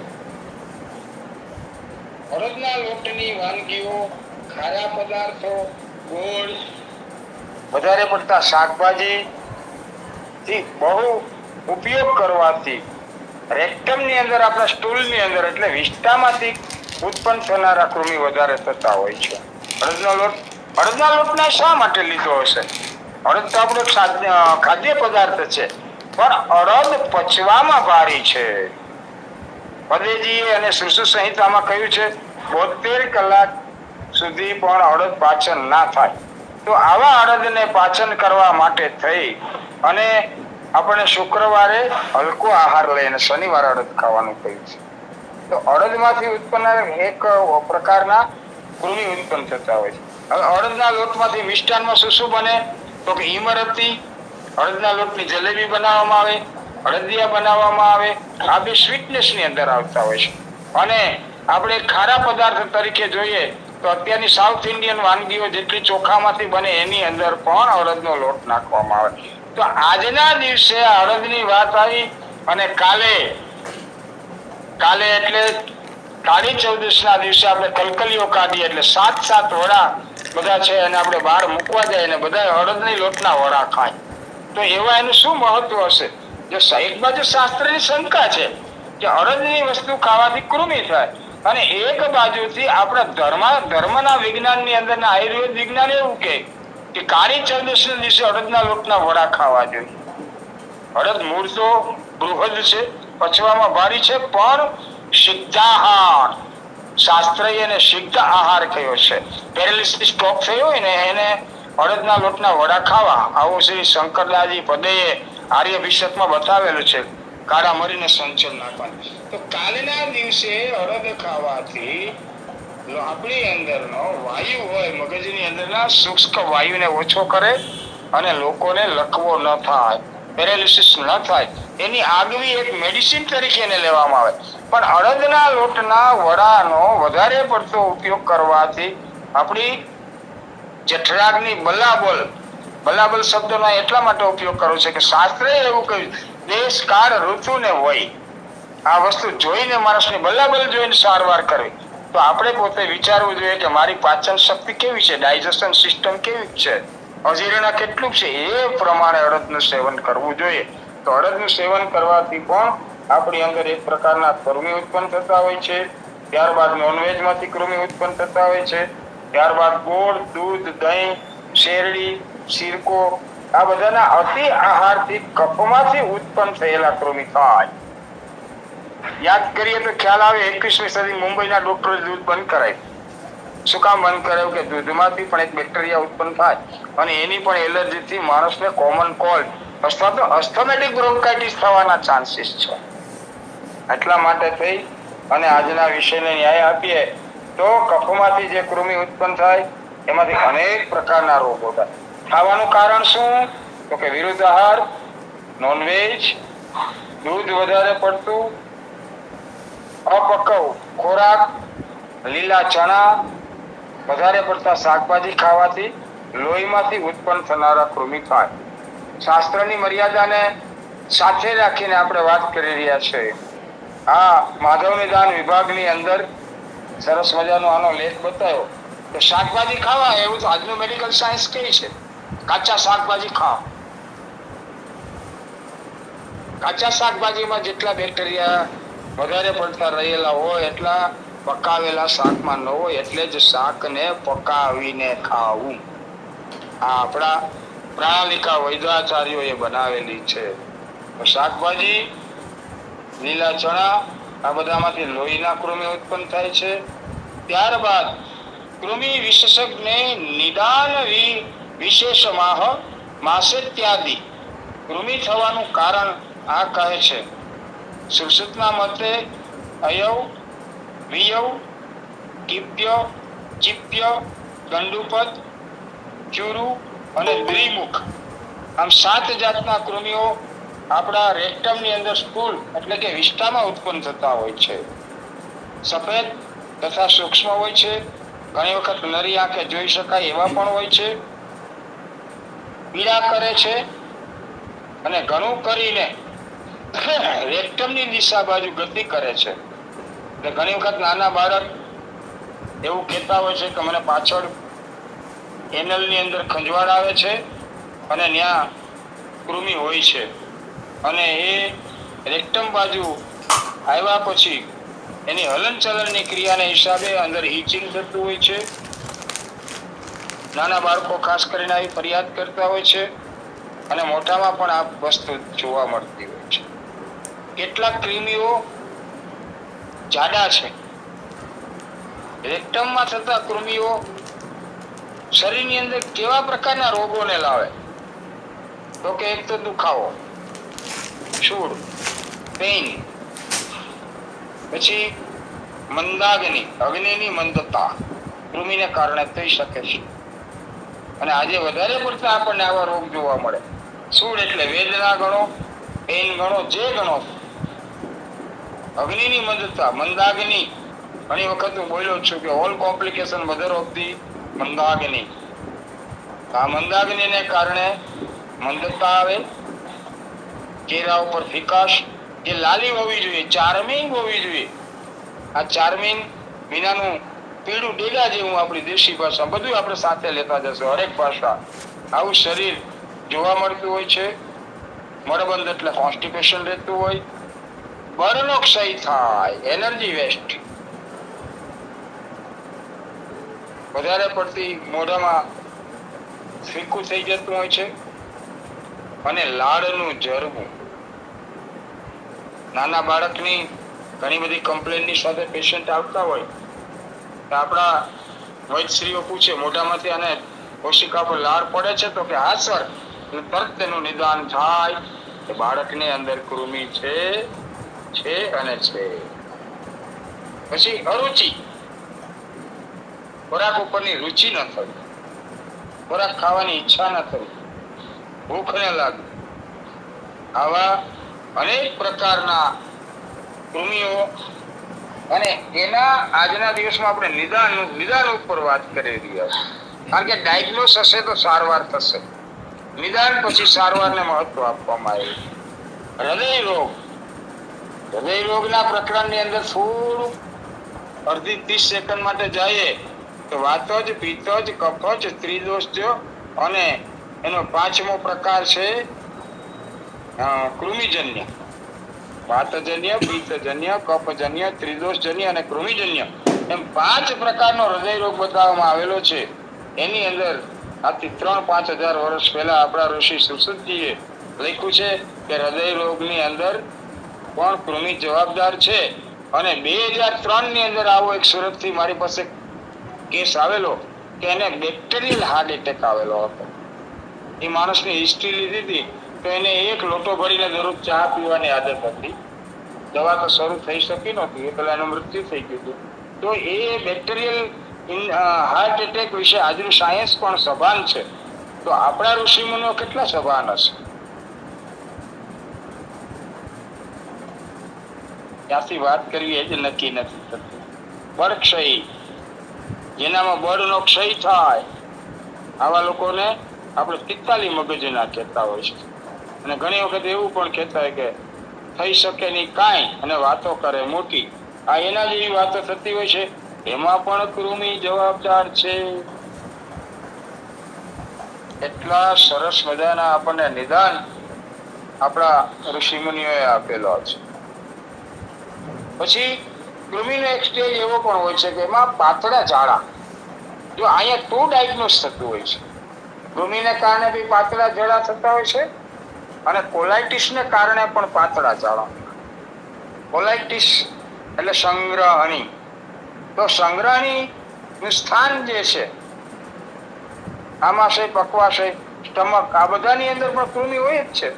અડદના લોટની વાનગીઓ, ખારા પદાર્થો, ગોળ, વધારે પડતા શાકભાજી થી બહુ ઉપયોગ કરવાથી રેક્ટમની અંદર, આપણા સ્ટૂલની અંદર એટલે વિષ્ટામાંથી ઉત્પન્ન થનારા કૃમિ વધારે થતા હોય છે. અડદના લોટને શા માટે લીધો હશે? અડદ તો આપણો ખાદ્ય પદાર્થ છે, પણ અડદ પચવામાં ભારી છે. પદેજીએ અને સુસુ સંહિતામાં કહ્યું છે 72 કલાક સુધી પણ અડદ પાચન ના થાય. તો આવા અડદને પાચન કરવા માટે થઈ અને આપણે શુક્રવારે હલકો આહાર લઈને શનિવારે અડદ ખાવાનું કહ્યું છે. તો અડદમાંથી ઉત્પન્ન એક પ્રકારના કૃમિ ઉત્પન્ન થતા હોય છે. હવે અડદના લોટમાંથી મિષ્ટાનમાં શું બને? તો કે ઈમરતી, અડદના લોટની જલેબી બનાવવામાં આવે, અડદિયા બનાવવામાં આવે. આ બે સ્વીટનેસ ની અંદર આવતા હોય છે. અને આપણે ખારા પદાર્થ તરીકે જોઈએ તો અત્યારની સાઉથ ઇન્ડિયન વાનગીઓ જેટલી ચોખામાંથી બને એની અંદર પણ અડદનો લોટ નાખવામાં આવે. તો આજના દિવસે અડદની વાત આવી અને કાલે એટલે કાળી ચૌદશના દિવસે આપણે કલકલીઓ કાઢીએ એટલે 7 વડા બધા છે અને આપણે બહાર મૂકવા જાય અને બધા અડદની લોટના વડા ખાય. તો એવા એનું શું મહત્વ હશે? જો એક બાજુ શાસ્ત્રની શંકા છે કે અડદની વસ્તુ ખાવાથી કૃમિ થાય, અને એક બાજુથી આપણા ધર્મના વિજ્ઞાનની અંદરના આયુર્વેદ વિજ્ઞાન એવું કે કાળી ચૌદશના દિવસે અડદના લોટના વડા ખાવા જોઈએ. અડદ મૂળ તો બૃહદ છે, પચવામાં ભારી છે, પણ સિદ્ધાહાર, શાસ્ત્રએ એને સિદ્ધ આહાર કયો છે. પેરાલિસિસ સ્ટ્રોક થયો હોય ને એને અડદના લોટના વડા ખાવા, આવું શ્રી શંકરદાસજી પદેએ આર્યભિષેકમાં બતાવેલું છે. કાળા મરીને સંચલ નાખવાનું. તો કાલના દિવસે અડદ ખાવાથી આપણી અંદરનો વાયુ હોય, મગજની અંદરના સૂક્ષ્મ વાયુને ઓછો કરે અને લોકોને લકવો ન થાય, પેરાલિસિસ ન થાય, એની આગવી એક મેડિસિન તરીકે એને લેવામાં આવે. પણ અડદના લોટના વડાનો વધારે પડતો ઉપયોગ કરવાથી આપણી જઠરાગ્નિ બલાબલ શબ્દનો એટલા માટે ઉપયોગ કર્યો છે કે શાસ્ત્રે એવું કહ્યું, દેશ કાળ ઋતુ ને વય, આ વસ્તુ જોઈને માણસની બલાબલ જોઈને સારવાર કરવી. તો આપણે પોતે વિચારવું જોઈએ કે મારી પાચન શક્તિ કેવી છે, ડાયજેશન સિસ્ટમ કેવી છે, અજીર્ણ કેટલું છે, એ પ્રમાણે અડદનું સેવન કરવું જોઈએ. તો અડદનું સેવન કરવાથી પણ આપણી અંદર એક પ્રકારના કૃમિ ઉત્પન્ન થતા હોય છે. ત્યારબાદ નોનવેજ માંથી કૃમિ ઉત્પન્ન થતા હોય છે. ત્યારબાદ ગોળ, દૂધ, દહીં, શેરડી, સિરકો, આ બધાના અતિ આહારથી કફમાંથી ઉત્પન્ન થયેલા કૃમિ થાય. યાદ કરીએ તો ખ્યાલ આવે, 21મી સદી મુંબઈના ડોક્ટરો દૂધ બંધ કરાય. શું કામ બંધ કરાયું? કે દૂધમાંથી પણ એક બેક્ટેરિયા ઉત્પન્ન થાય અને એની પણ એલર્જીથી માણસને કોમન કોલ્ડ અથવા તો અસ્થમેટિક બ્રોન્કાઇટિસ થવાના ચાન્સીસ છે. એટલા માટે થઈ અને આજના વિષયને ન્યાય આપીએ તો કફમાંથી જે કૃમિ ઉત્પન્ન થાય એમાંથી અનેક પ્રકારના રોગો થાય. થવાનું કારણ શું? તો કે વિરુદ્ધ આહાર, નોનવેજ, દૂધ વધારે પડતું, અપક્વ ખોરાક, લીલા ચણા, વધારે પડતા શાકભાજી ખાવાથી લોહીમાંથી ઉત્પન્ન થનારા કૃમિ થાય. શાસ્ત્રની મર્યાદાને સાથે રાખીને આપણે વાત કરી રહ્યા છીએ. આ માધવ નિદાન વિભાગની અંદર સરસ મજાનો આનો લેખ બતાવ્યો કે શાકભાજી ખાવા, એવું તો આજનું મેડિકલ સાયન્સ કહે છે. કાચા શાકભાજી ખાવા, કાચા શાકભાજીમાં જેટલા બેક્ટેરિયા વધારે પડતા રહેલા હોય એટલા પકાવેલા શાકમાં ન હોય, એટલે જ શાકને પકાવીને ખાવું. આ આપણા પ્રણાલિકા વૈદ્યાચાર્યોએ બનાવેલી છે. શાકભાજી, લીલા ચણા, આ બધામાંથી લોહીના કૃમિ ઉત્પન્ન થાય છે. ત્યારબાદ કૃમિ વિશેષજ્ઞ નિદાન વિશેષમાહ માસેત્યાદિ, કૃમિ થવાનું કારણ આ કહે છે. સુશ્રુતના મતે અયવ, વિયવ, કિપ્ય, ચિપ્ય, દંડુપદ, ચુરુ અને દ્વિમુખ, આમ 7 જાતના કૃમિઓ આપણા રેક્ટમની અંદર સ્થૂળ એટલે કે વિષ્ટામાં ઉત્પન્ન થતા હોય છે. સફેદ તથા સૂક્ષ્મ હોય છે. ઘણી વખત નરી આંખે જોઈ શકાય એવા પણ હોય છે. પીડા કરે છે અને ઘણું કરીને રેક્ટમની દિશા બાજુ ગતિ કરે છે. એટલે ઘણી વખત નાના બાળક એવું કહેતા હોય છે કે મને પાછળ એનલની અંદર ખંજવાળ આવે છે અને ત્યાં કૃમિ હોય છે, અને એ રેક્ટમ બાજુ આવ્યા પછી એની હલનચલનની ક્રિયાના હિસાબે અંદર ઇચિંગ થતું હોય છે. નાના બાળકો ખાસ કરીને આવી ફરિયાદ કરતા હોય છે અને મોટામાં પણ આ વસ્તુ જોવા મળતી હોય છે. કેટલાક કૃમિઓ જાડા છે. રેક્ટમમાં થતા કૃમિઓ શરીરની અંદર કેવા પ્રકારના રોગોને લાવે? તો કે એક તો દુખાવો, શૂળ, પેઇન, પછી મંદાગ્નિ, અગ્નિની મંદતા કૃમિને કારણે થઈ શકે છે. અને આજે વધારે પડતા આપણને આવા રોગ જોવા મળે. શૂળ એટલે વેદના ગણો, પેઇન ગણો, જે ગણો. અગ્નિની મંદતા, મંદાગ્નિ, ઘણી વખત હું બોલ્યો છું કે all complication mother of the મંદાગ્નિ. આ મંદાગ્નિને કારણે મંદતા આવે, ચહેરા ઉપર ફિકાશ, જે લાલી હોવી જોઈએ, ચાર્મિંગ હોવી જોઈએ. આ ચાર્મિંગ વિનાનું પીળું ડેગા જેવું, આપણી દેશી ભાષા, બધું આપણે સાથે લેતા જશું, હરેક ભાષા. આવું શરીર જોવા મળતું હોય છે. મળબંધ એટલે કોન્સ્ટિપેશન રહેતું હોય. બળનો ક્ષય થાય, એનર્જી વેસ્ટ, વધારે પડતી મોઢામાં ફીકું થઈ જતું હોય છે, અને લાળનું ઝરવું. નાના બાળકની ઘણી બધી કમ્પ્લેનની સાથે પેશન્ટ આવતા હોય તો આપણા વૈદ્યશ્રીઓ પૂછે મોઢામાંથી આને કોશિકા પર લાળ પડે છે તો કે હા સર, તરત તેનું નિદાન થાય કે બાળકની અંદર કૃમિ છે અને છે. પછી અરુચિ, ખોરાક ઉપરની રુચિ ન થવી, ખોરાક ખાવાની ઈચ્છા ન થવી, ભૂખ ન લાગવી, આવા અનેક પ્રકારના કૃમિઓ. અને એના આજના દિવસમાં આપણે નિદાન ઉપર વાત કરી રહ્યા છીએ. કારણ કે ડાયગ્નોસ હશે તો સારવાર થશે, નિદાન પછી સારવારને મહત્વ આપવામાં આવે. હૃદય રોગ, હૃદય રોગના પ્રકરણની અંદર થોડું 30 સેકન્ડ માટે જઈએ તો વાતજ, પિત્તજ, કફજ, ત્રિદોષ અને એનો 5મો પ્રકાર છે કૃમિજન્ય. વાતજન્ય, પિત્તજન્ય, કફજન્ય, ત્રિદોષજન્ય અને કૃમિજન્ય એમ 5 પ્રકારનો હૃદય રોગ બતાવવામાં આવેલો છે. એની અંદર આજથી 3-5 હજાર વર્ષ પહેલા આપણા ઋષિ સુશ્રુતજીએ લખ્યું છે કે હૃદય રોગની અંદર કોણ કૃમિ જવાબદાર છે. અને 2003 ની અંદર આવો એક સુરતથી મારી પાસે કેસ આવેલો કે એને બેક્ટેરિયલ હાર્ટ એટેક આવેલો હતો. એ માણસની હિસ્ટ્રી લીધી હતી તો એને 1 લોટો ભરીને દરરોજ ચા પીવાની આદત હતી. દવા તો શરૂ થઈ શકી નહોતી, એ પેલા એનું મૃત્યુ થઈ ગયું હતું. તો એ બેક્ટેરિયલ હાર્ટ એટેક વિશે આજનું સાયન્સ પણ સભાન છે. તો આપણા ઋષિમુનિઓ કેટલા સભાન હશે? ત્યાંથી વાત કરવી એ જ નક્કી નથી થતું. બળક્ષય, જેનામાં બળનો ક્ષય થાય, આવા લોકોને આપણે 43 મગજના કહેતા હોય છે. અને ઘણી વખત એવું પણ કહેતા હોય કે થઈ શકે નહીં કાંઈ અને વાતો કરે મોટી. આ એના જેવી વાતો થતી હોય છે. એમાં પણ કૃમિ જવાબદાર છે. એટલા સરસ મજાના આપણને નિદાન આપણા ઋષિમુનિઓએ આપેલો છે. પછી કૃમિનો એક સ્ટેજ એવો પણ હોય છે કે એમાં પાતળા ઝાડા. જો અહીંયા 2 ડાયગ્નોસ થતું હોય છે. કૃમિને કારણે બી પાતળા ઝાડા થતા હોય છે અને કોલાઇટિસને કારણે પણ પાતળા ઝાડા. કોલાઇટિસ એટલે સંગ્રહણી. તો સંગ્રહણી નું સ્થાન જે છે, આમાશય, પક્વાશય, સ્ટમક, આ બધાની અંદર પણ કૃમિ હોય જ છે.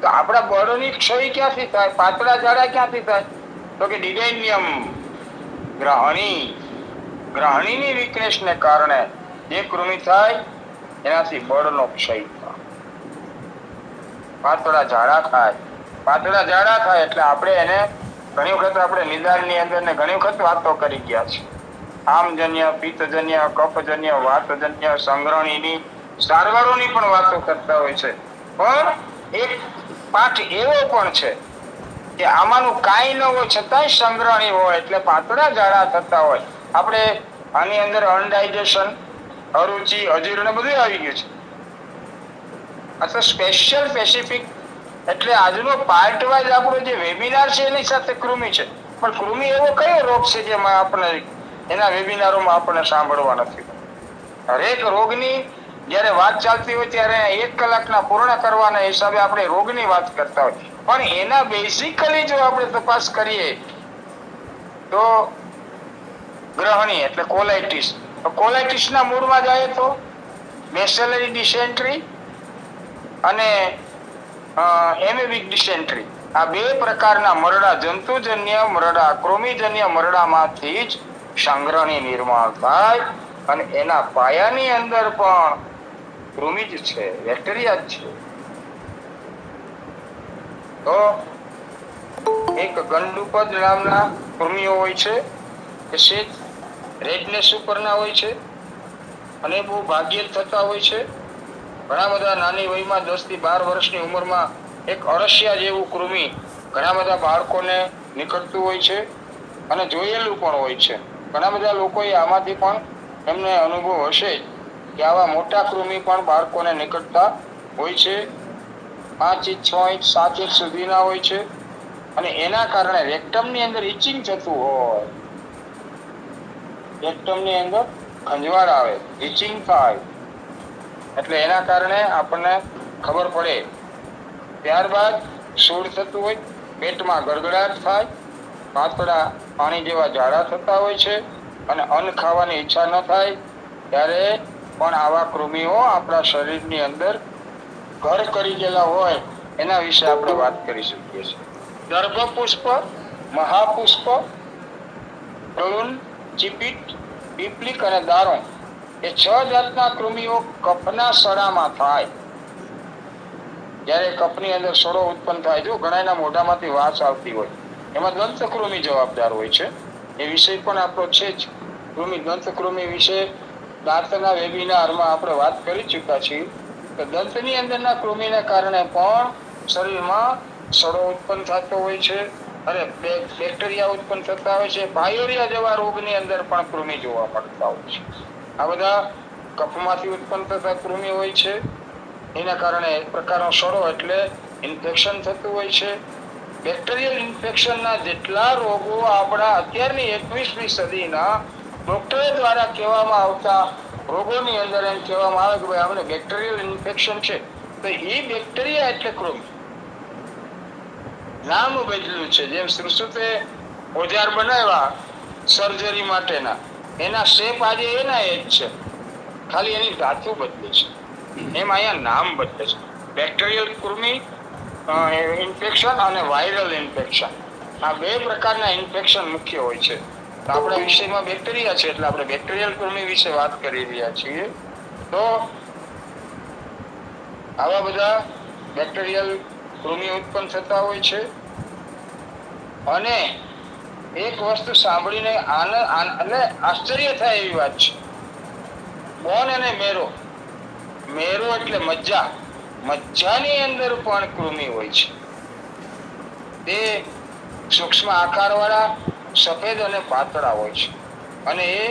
તો આપણા બળની ક્ષય ક્યાંથી થાય? પાતળા ઝાડા ક્યાંથી થાય? તો કે ડિડેનિયમ, ગ્રહણીની વીકનેસને કારણે જે કૃમિ થાય એનાથી બળનો ક્ષય થાય, પાતળા ઝાડા થાય. પાતળા ઝાડા થાય એટલે આપણે એને ઘણી વખત આપણે નિદાનની અંદર ને ઘણી વખત વાતો કરી ગયા છે. આમજન્ય, પિત્તજન્ય, કફજન્ય, વાતજન્ય, સંગ્રહણીની સારવારોની પણ વાતો કરતા હોય છે. પણ એક પાઠ એવો પણ છે કે આમાંનું કાંઈ ન હોય છતાંય સંગ્રહણી હોય એટલે પાતળા ઝાડા થતા હોય. આપણે આની અંદર અનડાઇજેશન, અરુચિ, અજીર્ણ બધું આવી ગયું છે. આ તો સ્પેસિફિક એટલે આજનો પાર્ટ વાઇઝ આપણો જે વેબિનાર છે એની સાથે કૃમિ છે. પણ કૃમિ એવો કયો રોગ છે જેમાં આપણે એના વેબિનારોમાં આપણને સાંભળવા નથી? હરેક રોગની જ્યારે વાત ચાલતી હોય ત્યારે 1 કલાકના પૂર્ણ કરવાના હિસાબે આપણે રોગની વાત કરતા હોય. પણ એના બેઝિકલી જો આપણે તપાસ કરીએ તો ગ્રહણી એટલે કોલાઇટિસ. કોલાઇટિસના મૂળમાં જાય તો બેસેલરી ડિસેન્ટ્રી અને એમેબિક ડિસેન્ટ્રી, આ 2 પ્રકારના મરડા, જંતુજન્ય મરડા, કૃમિજન્ય મરડામાંથી જ સંગ્રહણી નિર્માણ થાય. અને એના પાયાની અંદર પણ કૃમિ જ છે, બેક્ટેરિયા જ છે. તો એક ગંડુપદ નામના કૃમિઓ હોય છે કે સેજ રેડનેસ ઉપરના હોય છે અને બહુ ભાગ્યે જ થતા હોય છે. ઘણા બધા નાની વયમાં 10 થી 12 વર્ષની ઉંમરમાં એક અળસિયા જેવું કૃમિ ઘણા બધા બાળકોને નીકળતું હોય છે અને જોયેલું પણ હોય છે. ઘણા બધા લોકોએ આમાંથી પણ એમને અનુભવ હશે કે આવા મોટા કૃમિ પણ બાળકોને નીકળતા હોય છે. 5 ઇંચ, 6 ઇંચ, 7 ઇંચ સુધીના હોય છે અને એના કારણે રેક્ટમની અંદર ઇચિંગ થતું હોય, રેક્ટમની અંદર ખંજવાળ આવે, ઇચિંગ થાય. એટલે એના કારણે આપણને ખબર પડે. ત્યારબાદ સૂળ થતું હોય, પેટમાં ગળગળાટ થાય, પાતળા પાણી જેવા ઝાડા થતા હોય છે અને અન્ન ખાવાની ઈચ્છા ન થાય. ત્યારે પણ આવા કૃમિઓ આપણા શરીરની અંદર ઘર કરી ગયેલા હોય એના વિશે આપણે વાત કરી શકીએ છીએ. ગર્ભપુષ્પ, મહાપુષ્પ, પ્રલૂન, ચીપીટ, પીપલિક અને દારૂણ એ 6 જાતના કૃમિઓ કફના સડામાં થાય. જ્યારે કફની અંદર સડો ઉત્પન્ન થાય, જો ઘણાના મોઢામાંથી વાસ આવતી હોય, એમાં દંતકૃમિ જવાબદાર હોય છે. એ વિષય પણ આપણો છે જ. કૃમિ, દંતકૃમિ વિશે દાંતના વેબિનારમાં આપણે વાત કરી ચૂક્યા છીએ. તો દંતની અંદરના કૃમિને કારણે પણ શરીરમાં સડો ઉત્પન્ન થતો હોય છે અને બેક્ટેરિયા ઉત્પન્ન થતા હોય છે. પાયોરિયા જેવા રોગની અંદર પણ કૃમિ જોવા મળતા હોય છે. આ બધા કફમાંથી ઉત્પન્ન થતા કૃમિ હોય છે. એના કારણે એક પ્રકારનો સડો એટલે ઇન્ફેક્શન થતું હોય છે. બેક્ટેરિયલ ઇન્ફેક્શનના જેટલા રોગો આપણા અત્યારની 21મી સદીના ડોક્ટરો દ્વારા કહેવામાં આવતા રોગોની અંદર એમ કહેવામાં આવે કે ભાઈ આપણે બેક્ટેરિયલ ઇન્ફેક્શન છે, તો એ બેક્ટેરિયા એટલે કૃમિ. નામ બદલ્યું છે. જેમ સુશ્રુતે ઓજાર બનાવ્યા સર્જરી માટેના, એના શેપ આજે એના એ જ છે, ખાલી એની ધાતુ બદલી છે. એમ અહીંયા નામ બદલે છે. બેક્ટેરિયલ કૃમિ ઇન્ફેક્શન અને વાયરલ ઇન્ફેક્શન, આ 2 પ્રકારના ઇન્ફેક્શન મુખ્ય હોય છે. તો આપણા વિષયમાં બેક્ટેરિયા છે એટલે આપણે બેક્ટેરિયલ કૃમિ વિશે વાત કરી રહ્યા છીએ. તો આવા બધા બેક્ટેરિયલ કૃમિ ઉત્પન્ન થતા હોય છે. અને એક વસ્તુ સાંભળીને એટલે આશ્ચર્ય થાય એવી વાત છે. બોન અને મેરો, મેરો એટલે મજ્જા, મજ્જાની અંદર પણ કૃમિ હોય છે. તે સૂક્ષ્મ આકારવાળા, સફેદ અને પાતળા હોય છે અને એ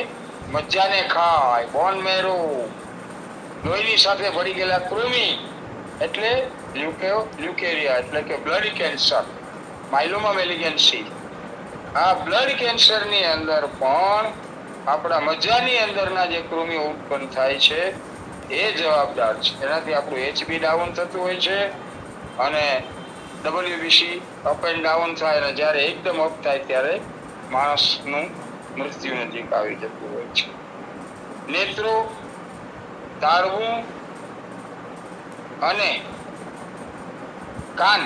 મજ્જાને ખાય. બોન મેરો, લોહીની સાથે ભળી ગયેલા કૃમિ એટલે લ્યુકેરિયા એટલે કે બ્લડ કેન્સર, માયલોમા મેલિગન્સી. આ બ્લડ કેન્સરની અંદર પણ આપણા મજ્જાની અંદરના જે કૃમિઓ ઉત્પન્ન થાય છે એ જવાબદાર છે. એનાથી આપણું HB ડાઉન થતું હોય છે અને WBC અપ એન્ડ ડાઉન થાય, અને જ્યારે એકદમ અપ થાય ત્યારે માણસનું મૃત્યુ નજીક આવી જતું હોય છે. નેત્રો, તાળવું અને કાન,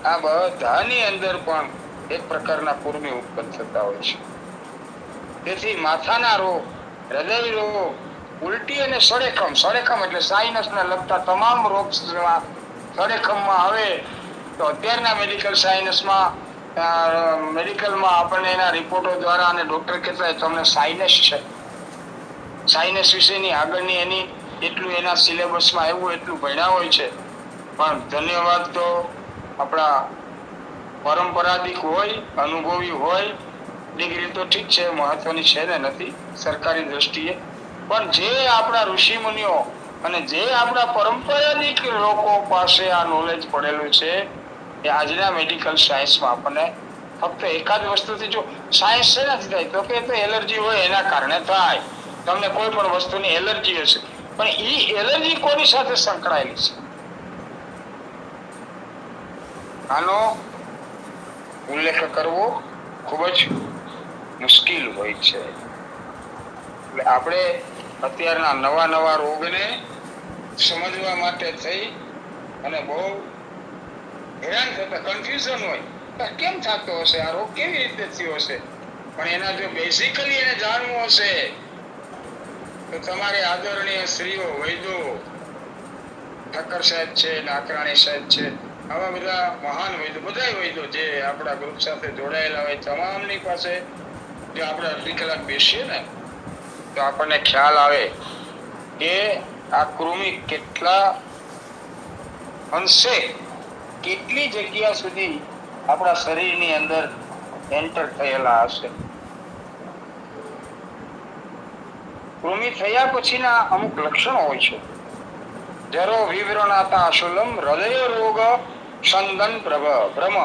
આ બધાની અંદર પણ એક પ્રકારના કૃમિ ઉત્પન્ન થતા હોય છે. તેથી માથાના રોગ, હૃદય રોગ, ઉલટી અને સળેખમ, સળેખમ એટલે સાઇનસને લગતા તમામ રોગ સળેખમમાં આવે તો અત્યારના મેડિકલ સાયન્સમાં મેડિકલમાં આપણને એના રિપોર્ટો દ્વારા અને ડોક્ટર કહેતા હોય તમને સાઇનસ છે. સાઇનસ વિશેની આગળની એની એટલું એના સિલેબસમાં એવું એટલું ભણ્યા હોય છે. પણ ધન્યવાદ તો આપણા પરંપરાગત હોય, અનુભવી હોય, ડિગ્રી તો ઠીક છે, મહત્વની છે ને નથી સરકારી દ્રષ્ટિએ, પણ જે આપણા ઋષિ મુનિઓ અને જે આપણા પરંપરાગત લોકો પાસે આ નોલેજ પડેલું છે એ આજના મેડિકલ સાયન્સમાં આપણને ફક્ત એકાદ વસ્તુથી, જો સાયન્સ શેનાથી થાય તો કે એલર્જી હોય એના કારણે થાય. તમને કોઈ પણ વસ્તુની એલર્જી હશે, પણ એ એલર્જી કોની સાથે સંકળાયેલી છે આનો ઉલ્લેખ કરવો ખૂબ જ મુશ્કેલ હોય છે. એટલે આપણે અત્યારના નવા રોગને સમજવા માટે થઈ અને બહુ હેરાન થતા, કન્ફ્યુઝન હોય કેમ થતો હશે, આ રોગ કેવી રીતે થયો હશે. પણ એના જો બેઝિકલી એને જાણવું હશે તો તમારે આદરણીય શ્રીઓ વૈદો, ઠક્કર સાહેબ છે, નાકરાણી સાહેબ છે, આવા બધા મહાન વૈદો, બધા વૈદો જે આપણા ગ્રુપ સાથે જોડાયેલા હોય, તમામની પાસે જો આપણે અડધી કલાક બેસીએ ને તો આપણને ખ્યાલ આવે કે આ કૃમિ કેટલા અંશે, કેટલી જગ્યા સુધી આપણા શરીરની અંદર એન્ટર થયેલા હશે. કૃમિ થયા પછીના અમુક લક્ષણો હોય છે. જરો વિવરણાતા અશુલમ હૃદય રોગ સંદન ભ્રમ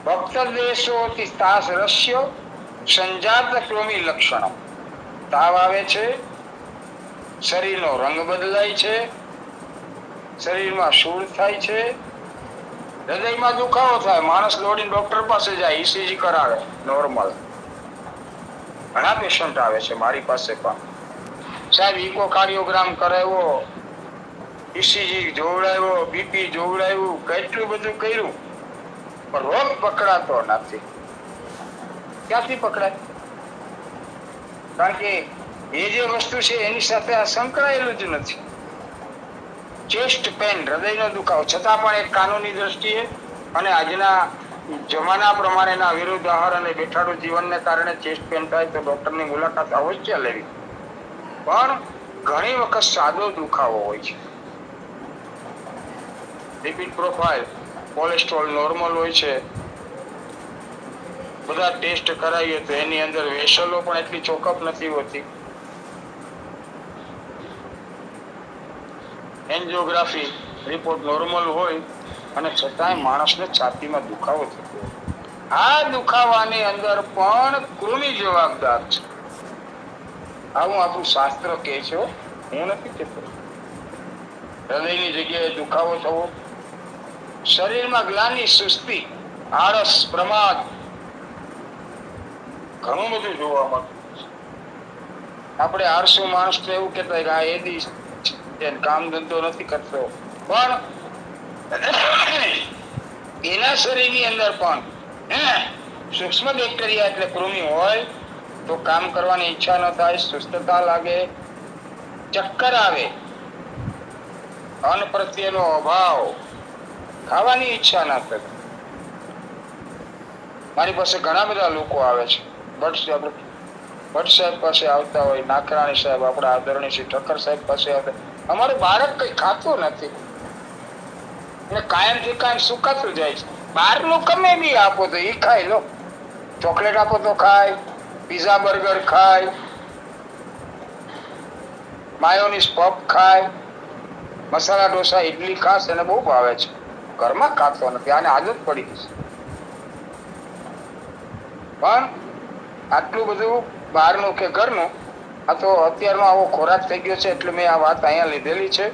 ભક્ત દેશોતિ તાસ રસ્ય સંજાત કૃમિ લક્ષણ. તાવ આવે છે, શરીરનો રંગ બદલાય છે, શરીરમાં શૂળ થાય છે, હૃદયમાં દુખાવો થાય, માણસ દોડીને ડોક્ટર પાસે જાય, ECG કરાવે, નોર્મલ. ઘણા પેશન્ટ આવે છે મારી પાસે પણ. સાહેબ ઇકોકાર્ડિયોગ્રામ કરાવ્યો, ECG જોવડાવ્યો, બીપી જોવડાવ્યું, કેટલું બધું કર્યું, પણ રોગ પકડાતો નથી. ક્યાંથી પકડાય? કારણ કે એ જે વસ્તુ છે એની સાથે આ સંકળાયેલું જ નથી. ચેસ્ટ પેન, હૃદયનો દુખાવો, છતાં પણ એક કાનૂની દ્રષ્ટિએ અને આજના જમાના પ્રમાણેના વિરુદ્ધ આહાર અને બેઠાડું જીવનને કારણે ચેસ્ટ પેન થાય તો ડોક્ટરની મુલાકાત અવશ્ય લેવી. પણ ઘણી વખત સાદો દુખાવો હોય છે. લિપિડ પ્રોફાઇલ, કોલેસ્ટ્રોલ નોર્મલ હોય છે. બધા ટેસ્ટ કરાવીએ તો એની અંદર વેસલો પણ એટલી ચોકઅપ નથી હોતી. એન્જિયોગ્રાફી રિપોર્ટ નોર્મલ હોય અને છતાંય માણસને છાતીમાં દુખાવો થતો હોય. આ દુખાવાની અંદર પણ કૃમિ જવાબદાર છે. આવું આપણું શાસ્ત્ર કહે છે, હું નથી કહેતો. હૃદયની જગ્યાએ દુખાવો થવો, શરીરમાં ગ્લાનિ, સુસ્તી, આળસ, પ્રમાદ, ઘણું બધું જોવા મળતું છે. આપણે આળસુ માણસ એવું કહેતા કે આ એદી કામ ધંધો નથી કરતો, પણ એના શરીરની અંદર પણ સૂક્ષ્મ બેક્ટેરિયા એટલે કૃમિ હોય તો કામ કરવાની ઈચ્છા ન થાય, સુસ્તતા લાગે, ચક્કર આવે, અન્ન પ્રત્યેનો અભાવ, ખાવાની ઈચ્છા ના થાય. મારી પાસે ઘણા બધા લોકો આવે છે. ભટ્ટ સાહેબ પાસે આવતા હોય, નાકરાણી સાહેબ, આપણા આદરણીય શ્રી ઠક્કર સાહેબ પાસે આવતા. અમારું બાળક કઈ ખાતું નથી અને કાયમથી કાયમ સુકાતું જાય છે. બહારનું ગમે બી આપો તો એ ખાઈ લો. ચોકલેટ આપો તો ખાય, પીઝા બર્ગર ખાય, માયોનીઝ પફ ખાય, મસાલા ઢોસા ઇડલી ખાસ એને બહુ ભાવે છે. ઘરમાં ખાતો નથી, આને આદત પડી ગઈ છે. પણ આટલું બધું બહારનું કે ઘરનું, આ તો અત્યારનો આવો ખોરાક થઈ ગયો છે એટલે મેં આ વાત અહીંયા લીધેલી છે.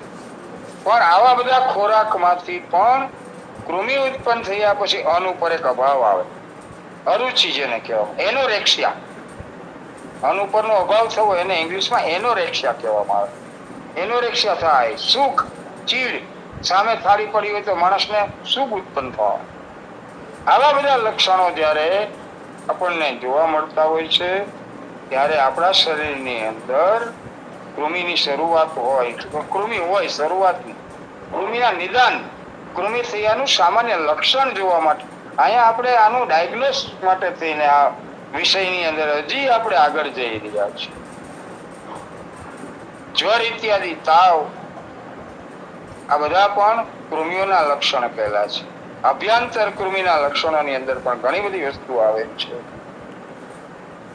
પણ આવા બધા ખોરાકમાંથી પણ કૃમિ ઉત્પન્ન થયા પછી અન્ન ઉપર એક અભાવ આવે, અરુચિ જેને કહેવામાં, એનોરેક્સિયા. અન્ન ઉપરનો અભાવ થવો એને ઇંગ્લિશમાં એનોરેક્સિયા કહેવામાં આવે. એનોરેક્સિયા થાય, સુખ, ચીડ, સામે થાળી પડી હોય તો માણસને સુખ ઉત્પન્ન થવા. આવા બધા લક્ષણો જ્યારે આપણને જોવા મળતા હોય છે ત્યારે આપણા શરીરની અંદર કૃમિની શરૂઆત હોય, કૃમિ હોય શરૂઆતની, કૃમિના નિદાન, કૃમિ થયાનું સામાન્ય લક્ષણ જોવા માટે અહીંયા આપણે આનું ડાયગ્નોસ માટે થઈને આ વિષયની અંદર હજી આપણે આગળ જઈ રહ્યા છીએ. જ્વર ઇત્યાદિ, તાવ, આ બધા પણ કૃમિઓના લક્ષણ કહેલા છે. અભ્યંતર કૃમિના લક્ષણોની અંદર પણ ઘણી બધી વસ્તુ આવે છે.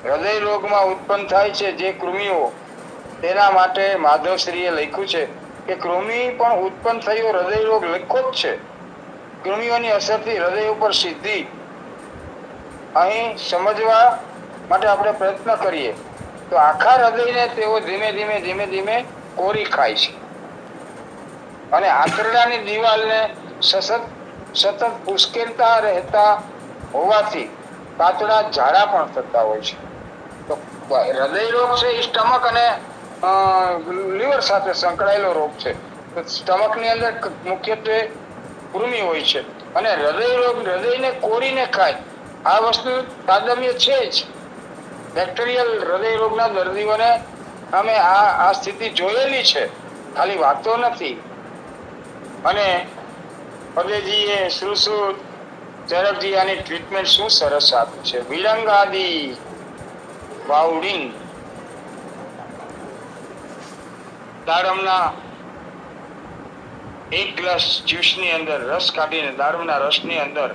હૃદય રોગમાં ઉત્પન્ન થાય છે જે કૃમિઓ, તેના માટે માધવશ્રીએ લખ્યું છે કે કૃમિ પણ ઉત્પન્ન થયો હૃદય રોગ લખ્યો જ છે. કૃમિઓની અસરથી હૃદય ઉપર સીધી અહીં સમજવા માટે આપણે પ્રયત્ન કરીએ તો આખા હૃદયને તેઓ ધીમે ધીમે ધીમે ધીમે કોરી ખાય છે અને આંતરડાની દિવાલને સતત ઉશ્કેરતા રહેતા હોવાથી પાતળા ઝાડા પણ થતા હોય છે. તો હૃદય રોગ છે એ સ્ટમક અને લીવર સાથે સંકળાયેલો રોગ છે. તો સ્ટમકની અંદર મુખ્યત્વે કૃમિ હોય છે અને હૃદય રોગ હૃદયને કોરીને ખાય આ વસ્તુ તાદમ્ય છે જ. બેક્ટેરિયલ હૃદય રોગના દર્દીઓને અમે આ સ્થિતિ જોયેલી છે, ખાલી વાતો નથી. અને પદેજીએ સુશ્રુત ચરકજી આની ટ્રીટમેન્ટ શું સરસ આપી છે. વિલંગ આદિ વાવડિંગ, દાડમના એક ગ્લાસ જ્યુસની અંદર રસ કાઢીને દાડમના રસની અંદર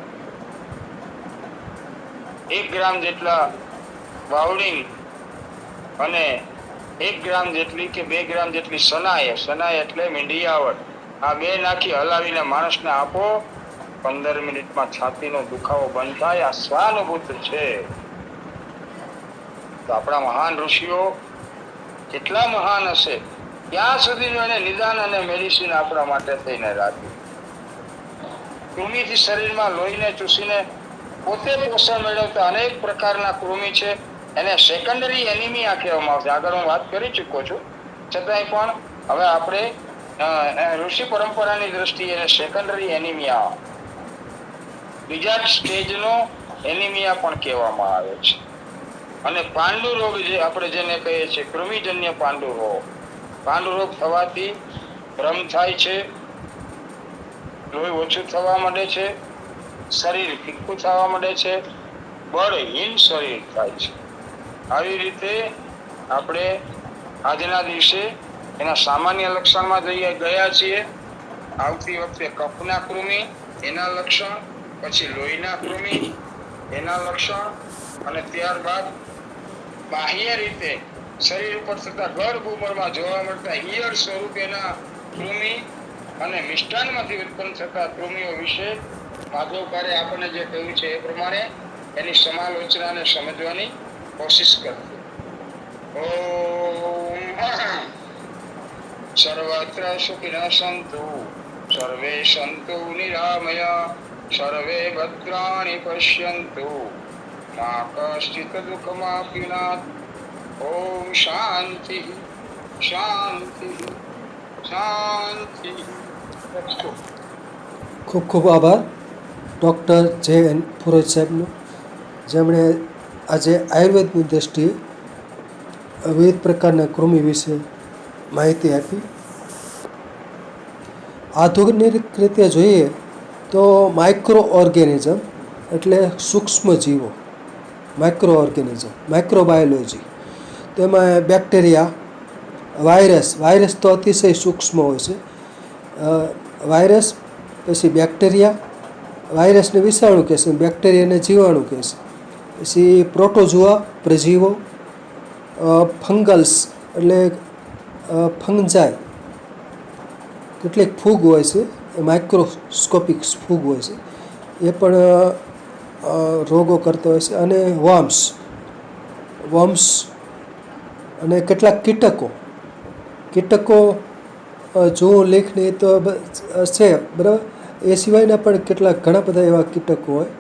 1 ગ્રામ જેટલા વાવડિંગ અને 1 ગ્રામ જેટલી કે 2 ગ્રામ જેટલી સનાય એટલે મીંઢિયાવળ, આ બે નાખી હલાવીને માણસને આપો. 15 મિનિટમાં છાતીનો દુખાવો બંધ થાય. આ સ્વાનુભૂત છે. તો આપણા મહાન ઋષિઓ કેટલા મહાન હશે, ત્યાં સુધી એને નિદાન અને મેડિસિન આપણા માટે થઈને રાખ્યું. કૃમિથી શરીરમાં લોહીને ચૂસીને પોતે પોષણ મેળવતા અનેક પ્રકારના કૃમિ છે. એને સેકન્ડરી એનિમિયા કહેવામાં આવશે. આગળ હું વાત કરી ચૂક્યો છું. છતાંય પણ હવે આપણે ઋષિ પરંપરાની દ્રષ્ટિએ સેકન્ડરી એનિમિયા, બીજા સ્ટેજનો એનિમિયા પણ કહેવામાં આવે છે. અને પાંડુ રોગ જે આપણે જેને કહીએ છીએ કૃમિજન્ય પાંડુ રોગ થવાથી ભ્રમ થાય છે, લોહી ઓછું થવા માંડે છે, શરીર ફીક્કું થવા માંડે છે, બળહીન શરીર થાય છે. આવી રીતે આપણે આજના દિવસે એના સામાન્ય લક્ષણમાં ગયા છીએ. આવતી વખતે કફના કૃમિ એના લક્ષણ, પછી લોહીના કૃમિ એના લક્ષણ, અને ત્યારબાદ બાહ્ય રીતે શરીર ઉપર થતા ગર્ભ ઉંમરમાં જોવા મળતા ઈયળ સ્વરૂપેના કૃમિ અને મિષ્ટાનમાંથી ઉત્પન્ન થતા કૃમિઓ વિશે માધવકારે આપણને જે કહ્યું છે એ પ્રમાણે એની સમાલોચનાને સમજવાની કોશિશ કરજો. ઓમ સર્વત્ર સુખિનઃ સંતુ સર્વે સંતુ નિરામયા સર્વે ભદ્રાણિ પશ્યન્તુ મા કશ્ચિત દુઃખમાપ્યુનાથ. ઓમ શાંતિ શાંતિ શાંતિ. ખૂબ ખૂબ આભાર ડૉક્ટર જે.એન. પુરોહિત સાહેબનો, જેમણે આજે આયુર્વેદની દૃષ્ટિએ વિવિધ પ્રકારના કૃમિ વિશે માહિતી આપી. આધુનિક રીતે જોઈએ તો માઇક્રો ઓર્ગેનિઝમ એટલે સૂક્ષ્મ જીવો, માઇક્રો ઓર્ગેનિઝમ, માઇક્રોબાયોલોજી. તેમાં બેક્ટેરિયા, વાયરસ તો અતિશય સૂક્ષ્મ હોય છે. વાયરસ, પછી બેક્ટેરિયા, વાયરસને વિષાણુ કહે છે, બેક્ટેરિયાને જીવાણુ કહે છે. પછી પ્રોટોઝોઆ, પ્રજીવો, ફંગલ્સ એટલે ફંગજાય, કેટલીક ફૂગ હોય છે, માઇક્રોસ્કોપિક ફૂગ હોય છે, એ પણ રોગો કરતા હોય છે. અને વર્મ્સ અને કેટલાક કીટકો જો લેખની તો છે, બરાબર. એ સિવાયના પણ કેટલાક ઘણા બધા એવા કીટકો હોય,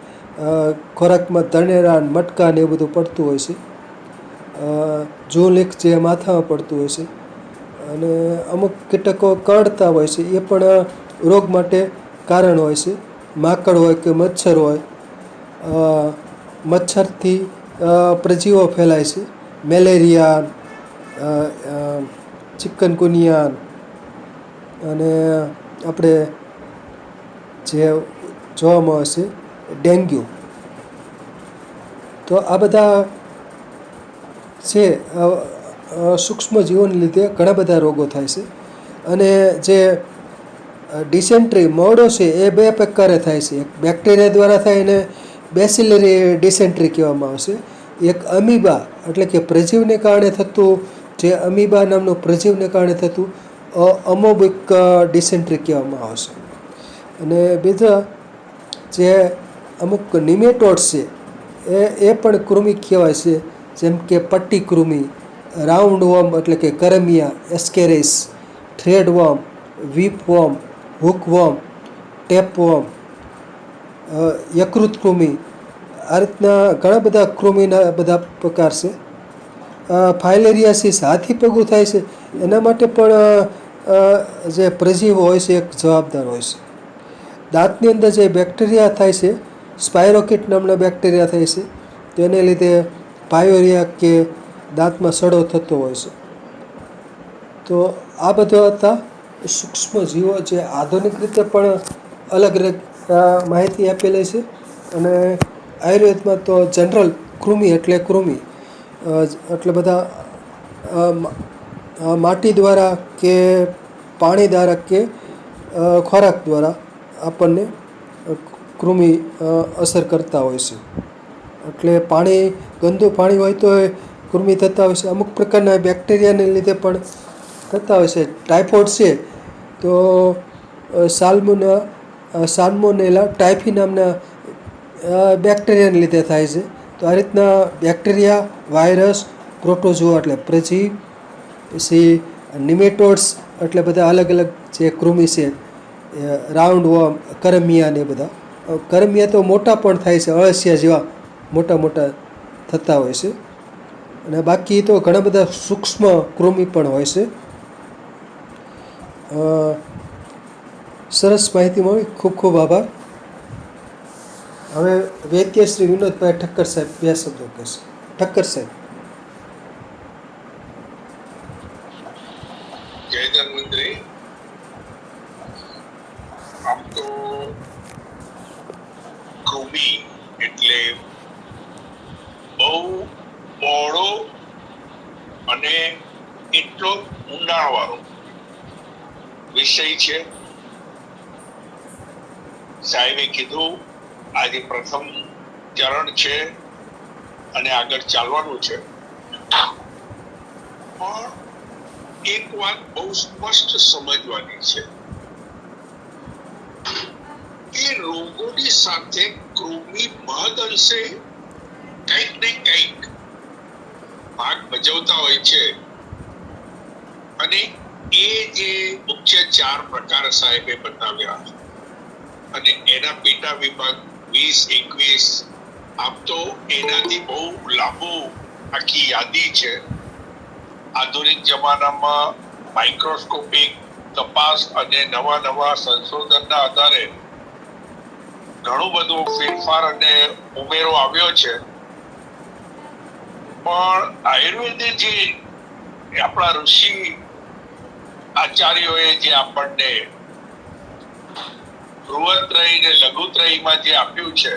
ખોરાકમાં ધનેરા, મટકા ને એવું બધું પડતું હોય છે. જો લેખ જે માથામાં પડતું હોય છે, અને અમુક કીટકો કરડતા હોય છે, એ પણ રોગ માટે કારણ હોય છે. માકડ હોય કે મચ્છર હોય, મચ્છરથી પ્રજીવો ફેલાય છે. મેલેરિયા, ચિકનગુનિયા, અને આપણે જે જોવામાં આવે છે ડેન્ગ્યુ. તો આ બધા છે સૂક્ષ્મ જીવોને લીધે ઘણા બધા રોગો થાય છે. અને જે ડિસેન્ટ્રી, મોડો છે, એ બે પ્રકારે થાય છે. એક બેક્ટેરિયા દ્વારા થાય એને બેસિલરી ડિસેન્ટ્રી કહેવામાં આવશે. એક અમીબા એટલે કે પ્રજીવને કારણે થતું, જે અમીબા નામનું પ્રજીવને કારણે થતું અમોબિક ડિસેન્ટ્રી કહેવામાં આવશે. અને બીજા જે અમુક નિમેટોડ્સ છે, એ પણ કૃમિ કહેવાય છે. જેમ કે પટ્ટી કૃમિ, રાઉન્ડ વર્મ એટલે કે કરમિયા, ascaris, thread worm, whip worm, hook worm, tape worm, યકૃત કૃમિ. આ રીતના ઘણા બધા કૃમિના બધા પ્રકાર છે. ફાઇલેરિયાસિસ, હાથી પગું થાય છે, એના માટે પણ જે પ્રજીવો હોય છે એક જવાબદાર હોય છે. દાંતની અંદર જે બેક્ટેરિયા થાય છે, સ્પાયરોકિટ નામના બેક્ટેરિયા થાય છે, તેને લીધે પાયોરિયા કે દાંતમાં સડો થતો હોય છે. તો આ બધા હતા સૂક્ષ્મ જીવો, જે આધુનિક રીતે પણ અલગ અલગ માહિતી આપેલી છે. અને આયુર્વેદમાં તો જનરલ કૃમિ એટલે બધા માટી દ્વારા કે પાણી દ્વારા કે ખોરાક દ્વારા આપણને કૃમિ અસર કરતા હોય છે. એટલે ગંદુ પાણી હોય તો કૃમિ થતા હોય છે. અમુક પ્રકારના બેક્ટેરિયાને લીધે પણ થતા હોય છે. ટાઇફોઇડ છે તો સાલ્મોનેલા ટાઇફી નામના બેક્ટેરિયાને લીધે થાય છે. તો આ રીતના બેક્ટેરિયા, વાયરસ, પ્રોટોઝોઆ એટલે પ્રજીવ, પછી નિમેટોડ્સ એટલે બધા અલગ અલગ જે કૃમિ છે, રાઉન્ડ વર્મ, કરમિયા ને બધા. કરમિયા તો મોટા પણ થાય છે, અળસિયા જેવા મોટા થતા હોય છે. અને બાકી તો ઘણા બધા સૂક્ષ્મ કૃમિ પણ હોય છે. સરસ માહિતી મળી, ખૂબ ખૂબ આભાર. હવે વૈદ્ય શ્રી વિનોદભાઈ ઠક્કર સાહેબ બે શબ્દો કહેશે. ઠક્કર સાહેબ. જય ધન્વંતરી. આમ તો કૃમિ એટલે બહુ બહોળો અને એટલો ઊંડાણવાળો વિષય છે. સાહેબે કીધું આજે પ્રથમ ચરણ છે અને આગળ ચાલવાનું છે. પણ એક વાત બહુ સ્પષ્ટ સમજવાની છે કે રોગોની સાથે કૃમિ મહદ અંશે કંઈક ને કંઈક ભાગ ભજવતા હોય છે. અને એ જે મુખ્ય 4 પ્રકાર સાહેબે બતાવ્યા અને એના પેટા વિભાગ 20-21, આમ તો એનાથી બહુ લાંબુ આખી યાદી છે. આધુનિક જમાનામાં માઇક્રોસ્કોપિક તપાસ અને નવા સંશોધનના આધારે ઘણું બધું ફેરફાર અને ઉમેરો આવ્યો છે. પણ આયુર્વેદે જે આપણા ઋષિ આચાર્યોએ જે આપણને બૃહત્રય ને લઘુત્રયમાં જે આપ્યું છે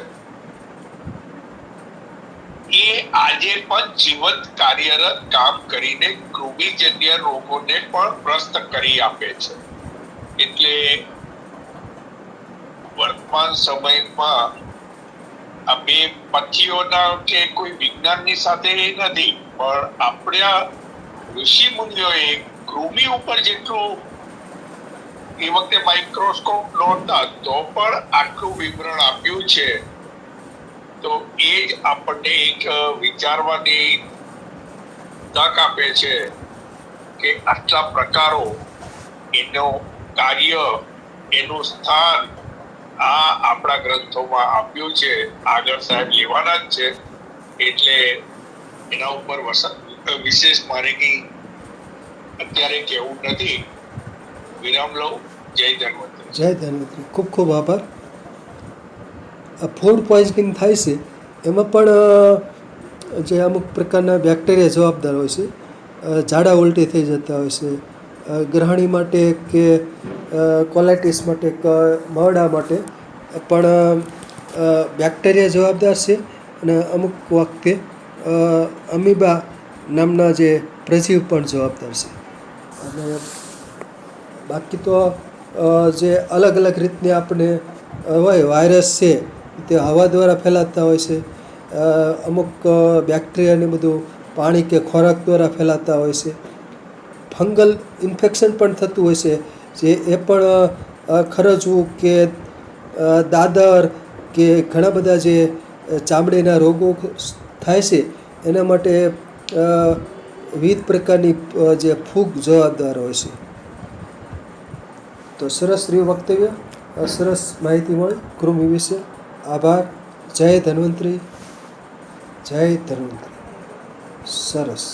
એ આજે પણ જીવંત કાર્યરત કામ કરીને કૃમિજન્ય રોગોને પણ ગ્રસ્ત કરી આપે છે. એટલે વર્તમાન સમયમાં આ બે પથ્થીઓના કે કોઈ વિજ્ઞાનની સાથે એ નથી, પણ આપણા ઋષિ મુનિઓએ કૃમિ ઉપર જેટલું એ વખતે માઇક્રોસ્કોપ નહોતા તો પણ આટલું વિવરણ આપ્યું છે. તો એ જ આપણને એક વિચારવાની તક આપે છે કે આટલા પ્રકારો, એનું કાર્ય, એનું સ્થાન આ આપણા ગ્રંથોમાં આપ્યું છે. આગળ સાહેબ લેવાના જ છે, એટલે એના ઉપર વિશેષ મારે કંઈ અત્યારે કહેવું નથી. વિરામ લઉં. જય ધન્વંતરી. જય ધન્વંતરી. ખૂબ ખૂબ આભાર. ફૂડ પોઈઝનિંગ થાય છે એમાં પણ જે અમુક પ્રકારના બેક્ટેરિયા જવાબદાર હોય છે. ઝાડા ઉલટી થઈ જતા હોય છે, ગ્રહણી માટે કે કોલાઇટિસ માટે કે મરડા માટે પણ બેક્ટેરિયા જવાબદાર છે. અને અમુક વખતે અમીબા નામના જે પ્રજીવ પણ જવાબદાર છે. અને બાકી તો જે અલગ અલગ રીતની આપણે હોય, વાયરસ છે તે હવા દ્વારા ફેલાતા હોય છે. અમુક બેક્ટેરિયાને બધું પાણી કે ખોરાક દ્વારા ફેલાતા હોય છે. ફંગલ ઇન્ફેક્શન પણ થતું હોય છે, જે એ પણ ખરજવું કે દાદર કે ઘણા બધા જે ચામડીના રોગો થાય છે એના માટે વિવિધ પ્રકારની જે ફૂગ જવાબદાર હોય છે. તો સરસ રહ્યું વક્તવ્ય, સરસ માહિતી મળી કૃમિ વિશે. આભાર. જય ધન્વંતરી. જય ધન્વંતરી. સરસ.